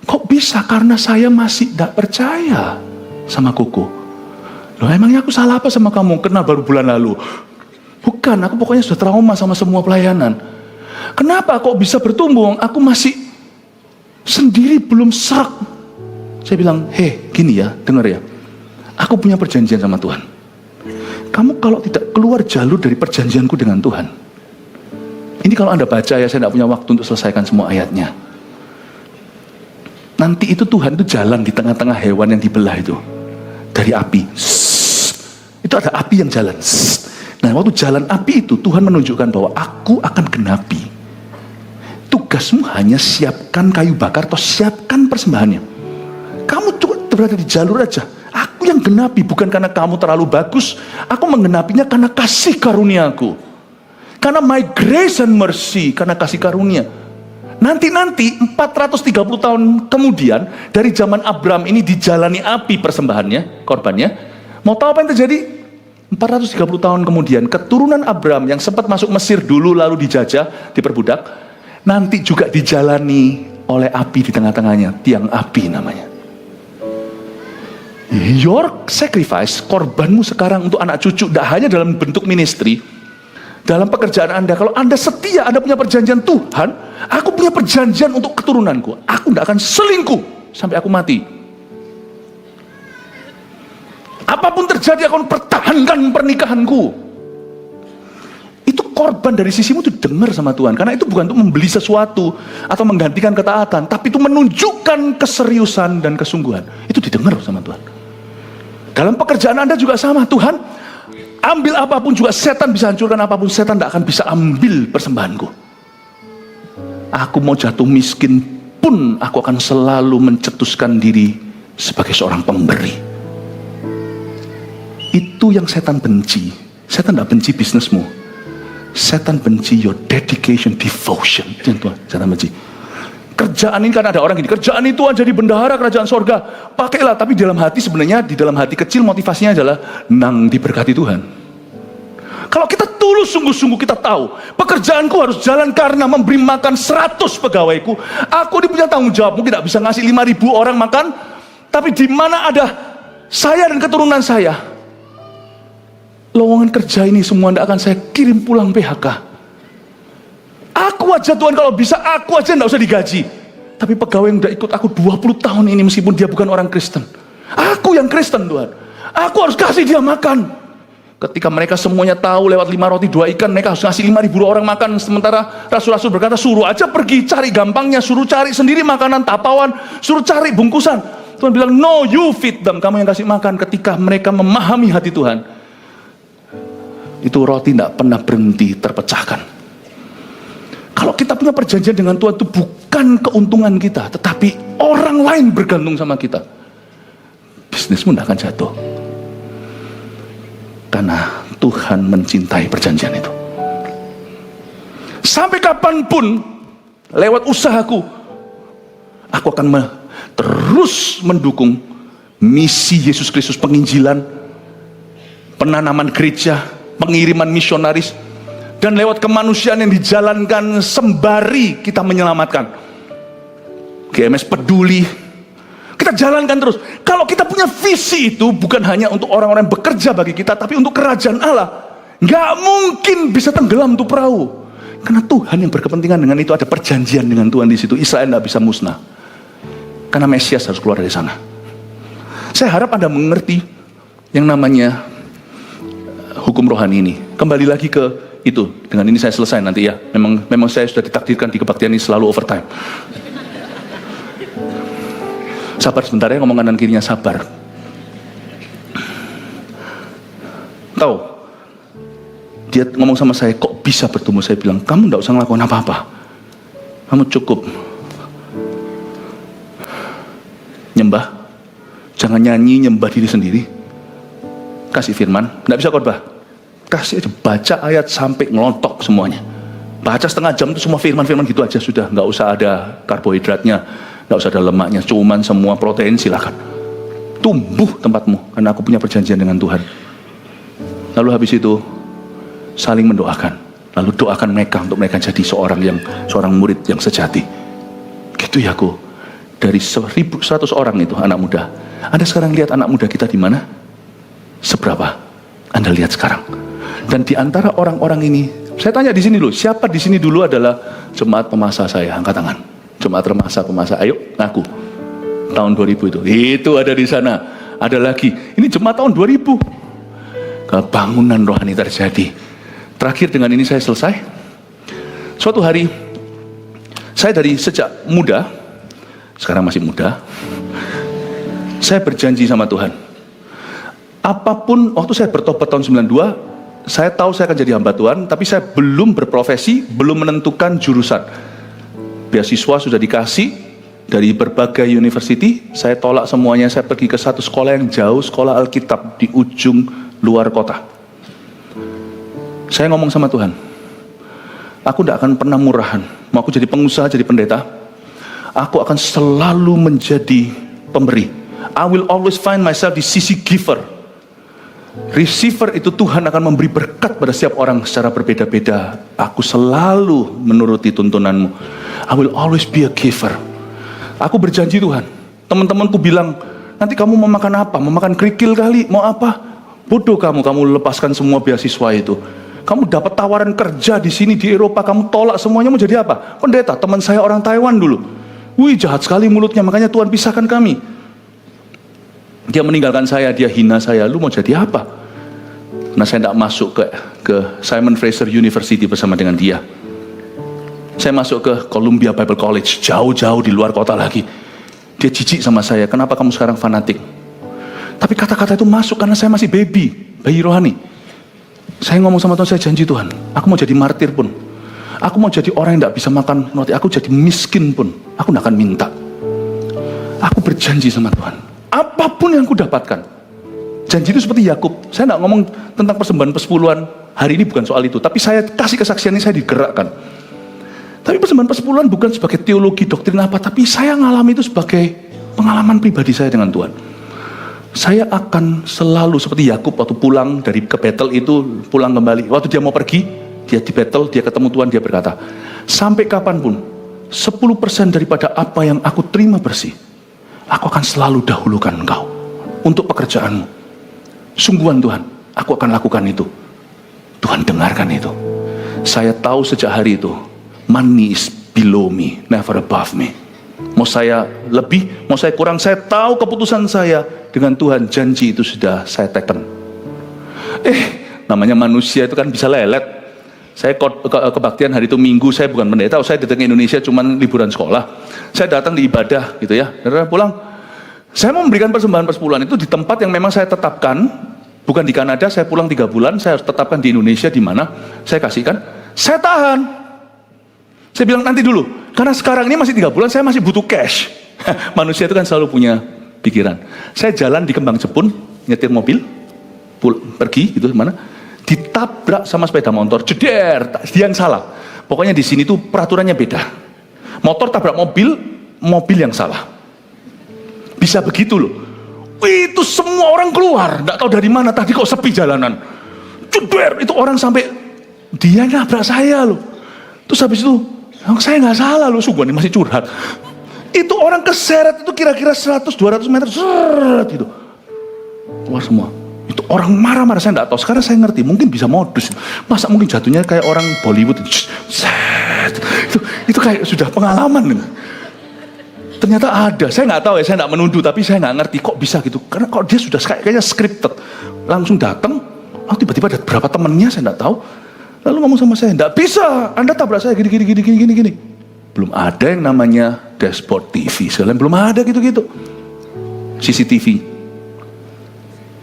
Kok bisa? Karena saya masih tidak percaya sama Koko. Loh, emangnya aku salah apa sama kamu? Kenal baru bulan lalu. Bukan, aku pokoknya sudah trauma sama semua pelayanan. Kenapa kok bisa bertumbuh? Aku masih sendiri belum serak. Saya bilang, gini ya, dengar ya. Aku punya perjanjian sama Tuhan. Kamu kalau tidak keluar jalur dari perjanjianku dengan Tuhan. Ini kalau Anda baca ya, saya tidak punya waktu untuk selesaikan semua ayatnya. Nanti itu Tuhan itu jalan di tengah-tengah hewan yang dibelah itu. Dari api. Itu ada api yang jalan. Nah, waktu jalan api itu Tuhan menunjukkan bahwa aku akan genapi. Tugasmu hanya siapkan kayu bakar atau siapkan persembahannya. Kamu cuma berada di jalur aja. Aku yang genapi, bukan karena kamu terlalu bagus. Aku menggenapinya karena kasih karunia-Ku. Karena my grace and mercy, karena kasih karunia. Nanti 430 tahun kemudian, dari zaman Abraham ini dijalani api persembahannya, korbannya. Mau tahu apa yang terjadi? 430 tahun kemudian, keturunan Abraham yang sempat masuk Mesir dulu lalu dijajah, diperbudak, nanti juga dijalani oleh api di tengah-tengahnya, tiang api namanya. Your sacrifice, korbanmu sekarang untuk anak cucu, tidak hanya dalam bentuk ministry, dalam pekerjaan Anda. Kalau Anda setia, Anda punya perjanjian Tuhan, aku punya perjanjian untuk keturunanku, aku tidak akan selingkuh sampai aku mati. Apapun terjadi, aku akan pertahankan pernikahanku. Itu korban dari sisimu itu dengar sama Tuhan, karena itu bukan untuk membeli sesuatu atau menggantikan ketaatan, tapi itu menunjukkan keseriusan dan kesungguhan. Itu didengar sama Tuhan. Dalam pekerjaan Anda juga sama. Tuhan, ambil apapun juga, setan bisa hancurkan apapun, setan tidak akan bisa ambil persembahanku. Aku mau jatuh miskin pun aku akan selalu mencetuskan diri sebagai seorang pemberi. Itu yang setan benci. Setan tidak benci bisnismu. Setan benci your dedication, devotion. Itu yang Tuhan, setan benci. Kerjaan ini, kan ada orang gini, kerjaan itu aja jadi bendahara kerajaan sorga, pakailah. Tapi dalam hati sebenarnya, di dalam hati kecil motivasinya adalah nang diberkati Tuhan. Kalau kita tulus sungguh-sungguh, kita tahu pekerjaanku harus jalan karena memberi makan 100 pegawaiku. Aku ini punya tanggung jawab, mungkin tidak bisa ngasih 5.000 orang makan, tapi di mana ada saya dan keturunan saya, lowongan kerja ini semua tidak akan saya kirim pulang PHK. Aku aja Tuhan, kalau bisa aku aja tidak usah digaji. Tapi pegawai yang udah ikut aku 20 tahun ini, meskipun dia bukan orang Kristen, aku yang Kristen Tuhan, aku harus kasih dia makan. Ketika mereka semuanya tahu lewat 5 roti 2 ikan, mereka harus ngasih 5.000 orang makan. Sementara rasul-rasul berkata, suruh aja pergi cari gampangnya, suruh cari sendiri makanan tapawan, suruh cari bungkusan. Tuhan bilang, no, you feed them, kamu yang kasih makan. Ketika mereka memahami hati Tuhan, itu roti tidak pernah berhenti terpecahkan. Kalau kita punya perjanjian dengan Tuhan, itu bukan keuntungan kita, tetapi orang lain bergantung sama kita. bisnismu tidak akan jatuh. Karena Tuhan mencintai perjanjian itu. Sampai kapanpun, lewat usahaku, aku akan terus mendukung misi Yesus Kristus, penginjilan, penanaman gereja, pengiriman misionaris, dan lewat kemanusiaan yang dijalankan sembari kita menyelamatkan. GMS peduli, kita jalankan terus. Kalau kita punya visi itu bukan hanya untuk orang-orang yang bekerja bagi kita, tapi untuk kerajaan Allah, nggak mungkin bisa tenggelam tuh perahu. Karena Tuhan yang berkepentingan dengan itu, ada perjanjian dengan Tuhan di situ. Israel nggak bisa musnah, karena Mesias harus keluar dari sana. Saya harap Anda mengerti yang namanya hukum rohani ini. Kembali lagi ke itu. Dengan ini saya selesai nanti ya. Memang saya sudah ditakdirkan di kebaktian ini selalu overtime. Sabar sebentar ya, ngomong kanan kirinya, sabar. Tahu, dia ngomong sama saya, kok bisa bertumbuh? Saya bilang, kamu gak usah ngelakuin apa-apa. Kamu cukup nyembah. Jangan nyanyi, nyembah diri sendiri. Kasih firman, gak bisa khotbah. Kasih aja, baca ayat sampai ngelontok semuanya. Baca setengah jam itu semua firman-firman gitu aja sudah. Gak usah ada karbohidratnya, gak usah ada lemaknya, cuman semua protein, silakan. Tumbuh tempatmu, karena aku punya perjanjian dengan Tuhan. Lalu habis itu saling mendoakan. Lalu doakan mereka untuk mereka jadi seorang murid yang sejati. Gitu ya aku. Dari 1.100 orang itu anak muda. Anda sekarang lihat anak muda kita di mana? Seberapa? Anda lihat sekarang. Dan di antara orang-orang ini, saya tanya di sini dulu, siapa di sini dulu adalah jemaat pemasa saya? Angkat tangan. Jemaat pemasa, ayo ngaku. Tahun 2000 itu. Itu ada di sana. Ada lagi. Ini jemaat tahun 2000. Kebangunan rohani terjadi. Terakhir dengan ini saya selesai. Suatu hari, saya dari sejak muda, sekarang masih muda, saya berjanji sama Tuhan. Apapun, waktu saya bertobat tahun 92, saya tahu saya akan jadi hamba Tuhan, tapi saya belum berprofesi, belum menentukan jurusan. Beasiswa sudah dikasih dari berbagai university, saya tolak semuanya, saya pergi ke satu sekolah yang jauh, sekolah Alkitab di ujung luar kota. Saya ngomong sama Tuhan, aku tidak akan pernah murahan, mau aku jadi pengusaha, jadi pendeta, aku akan selalu menjadi pemberi. I will always find myself di sisi giver. Receiver itu Tuhan akan memberi berkat pada setiap orang secara berbeda-beda. Aku selalu menuruti tuntunanmu. I will always be a giver. Aku berjanji Tuhan. Teman-temanku bilang, nanti kamu mau makan apa? Mau makan kerikil kali? Mau apa? Bodoh kamu lepaskan semua beasiswa itu. Kamu dapat tawaran kerja di sini di Eropa, kamu tolak semuanya, mau jadi apa? Pendeta, teman saya orang Taiwan dulu. Wih, jahat sekali mulutnya, makanya Tuhan pisahkan kami. Dia meninggalkan saya, dia hina saya. Lu mau jadi apa? Nah, saya tidak masuk ke Simon Fraser University bersama dengan dia. Saya masuk ke Columbia Bible College, jauh-jauh di luar kota lagi. Dia jijik sama saya, kenapa kamu sekarang fanatik? Tapi kata-kata itu masuk karena saya masih bayi rohani. Saya ngomong sama Tuhan, saya janji Tuhan, aku mau jadi martir pun, aku mau jadi orang yang tidak bisa makan roti, aku jadi miskin pun, aku tidak akan minta. Aku berjanji sama Tuhan, apapun yang aku dapatkan. Janji itu seperti Yakub. Saya tidak ngomong tentang persembahan persepuluhan, hari ini bukan soal itu, tapi saya kasih kesaksian ini, saya digerakkan. Tapi persembahan persepuluhan bukan sebagai teologi, doktrin apa, tapi saya ngalami itu sebagai pengalaman pribadi saya dengan Tuhan. Saya akan selalu seperti Yakub waktu pulang dari ke Betel itu, pulang kembali. Waktu dia mau pergi, dia di Betel, dia ketemu Tuhan, dia berkata, sampai kapanpun, 10% daripada apa yang aku terima bersih, aku akan selalu dahulukan engkau untuk pekerjaanmu. Sungguhan Tuhan, aku akan lakukan itu. Tuhan dengarkan itu. Saya tahu sejak hari itu, money is below me, never above me. Mau saya lebih, mau saya kurang, saya tahu keputusan saya dengan Tuhan, janji itu sudah saya teken. Namanya manusia itu kan bisa lelet. Saya kebaktian hari itu Minggu, saya bukan pendeta, saya datang ke Indonesia cuman liburan sekolah. Saya datang di ibadah gitu ya, dan pulang. Saya mau memberikan persembahan persepuluhan itu di tempat yang memang saya tetapkan, bukan di Kanada. Saya pulang 3 bulan, saya harus tetapkan di Indonesia di mana saya kasihkan. Saya tahan. Saya bilang nanti dulu, karena sekarang ini masih 3 bulan, saya masih butuh cash. Manusia itu kan selalu punya pikiran. Saya jalan di Kembang Jepun, nyetir mobil, pergi gitu mana, ditabrak sama sepeda motor, jeder, dia yang salah. Pokoknya di sini tuh peraturannya beda. Motor tabrak mobil, mobil yang salah. Bisa begitu loh. Itu semua orang keluar, nggak tahu dari mana, tadi kok sepi jalanan. Jeder, itu orang sampai dia nabrak saya loh. Terus habis itu, saya nggak salah loh, sungguh ini masih curhat. Itu orang keseret itu kira-kira 100-200 meter, seret gitu. Keluar semua. Itu orang marah-marah, saya nggak tahu. Sekarang saya ngerti, mungkin bisa modus. Masa mungkin jatuhnya kayak orang Bollywood, itu kayak sudah pengalaman. Ternyata ada, saya nggak tahu ya, saya nggak menuduh, tapi saya nggak ngerti kok bisa gitu. Karena kok dia sudah kayaknya scripted, langsung datang, tiba-tiba ada berapa temennya saya nggak tahu, lalu ngomong sama saya, nggak bisa, Anda tabrak saya gini. Belum ada yang namanya dashboard TV, sekalian belum ada gitu-gitu, CCTV.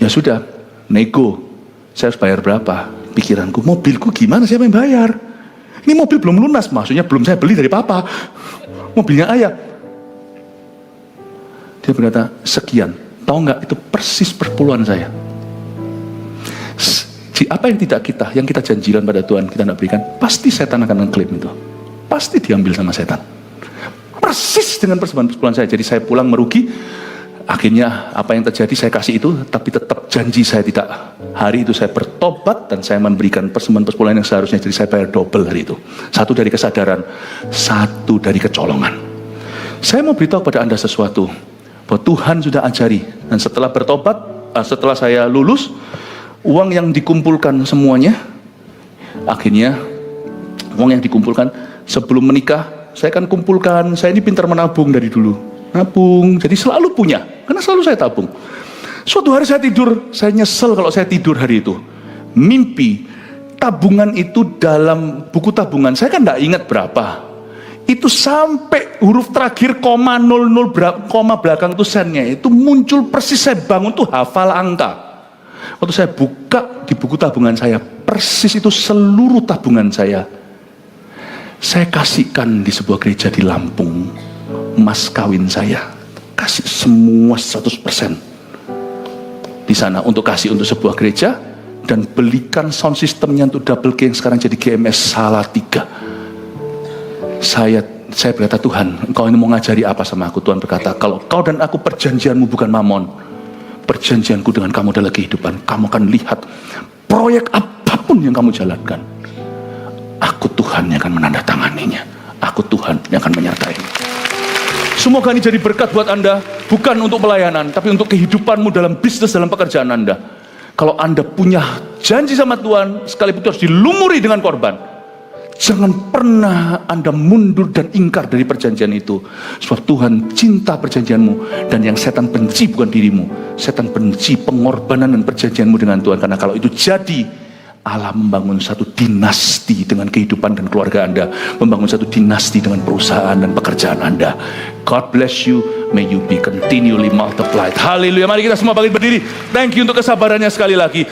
Ya sudah, nego, saya harus bayar berapa? Pikiranku, mobilku gimana, siapa yang bayar? Ini mobil belum lunas, maksudnya belum saya beli dari papa, mobilnya ayah. Dia berkata, sekian. Tahu nggak, itu persis perpuluhan saya. Apa yang tidak yang kita janjikan pada Tuhan, kita tidak berikan, pasti setan akan mengklaim itu. Pasti diambil sama setan. Persis dengan persembahan saya. Jadi saya pulang merugi. Akhirnya apa yang terjadi saya kasih itu, tapi tetap janji saya tidak. Hari itu saya bertobat dan saya memberikan persembahan yang seharusnya. Jadi saya bayar double hari itu. Satu dari kesadaran, satu dari kecolongan. Saya mau beritahu kepada Anda sesuatu, bahwa Tuhan sudah ajari. Dan setelah bertobat, setelah saya lulus, uang yang dikumpulkan semuanya, akhirnya uang yang dikumpulkan sebelum menikah, saya kan kumpulkan, saya ini pintar menabung dari dulu, nabung, jadi selalu punya, karena selalu saya tabung. Suatu hari saya tidur, saya nyesel kalau saya tidur hari itu, mimpi tabungan itu dalam buku tabungan, saya kan tidak ingat berapa, itu sampai huruf terakhir koma 00 koma belakang itu sennya, itu muncul persis, saya bangun tuh hafal angka. Waktu saya buka di buku tabungan saya, persis itu seluruh tabungan saya kasihkan di sebuah gereja di Lampung. Mas kawin saya kasih semua 100% di sana untuk kasih untuk sebuah gereja, dan belikan sound systemnya untuk double K yang sekarang jadi GMS Salatiga. Saya berkata, Tuhan, Engkau ini mau ngajari apa sama aku? Tuhan berkata, kalau kau dan aku perjanjianmu bukan mamon, perjanjianku dengan kamu adalah kehidupan. Kamu akan lihat proyek apapun yang kamu jalankan, aku Tuhan yang akan menandatanganinya. Aku Tuhan yang akan menyertainya. Semoga ini jadi berkat buat Anda, bukan untuk pelayanan, tapi untuk kehidupanmu dalam bisnis, dalam pekerjaan Anda. Kalau Anda punya janji sama Tuhan, sekalipun itu harus dilumuri dengan korban, jangan pernah Anda mundur dan ingkar dari perjanjian itu. Sebab Tuhan cinta perjanjianmu, dan yang setan benci bukan dirimu. Setan benci pengorbanan dan perjanjianmu dengan Tuhan. Karena kalau itu jadi, Allah membangun satu dinasti dengan kehidupan dan keluarga Anda, membangun satu dinasti dengan perusahaan dan pekerjaan Anda. God bless you, may you be continually multiplied. Haleluya. Mari kita semua bangkit berdiri. Thank you untuk kesabarannya sekali lagi.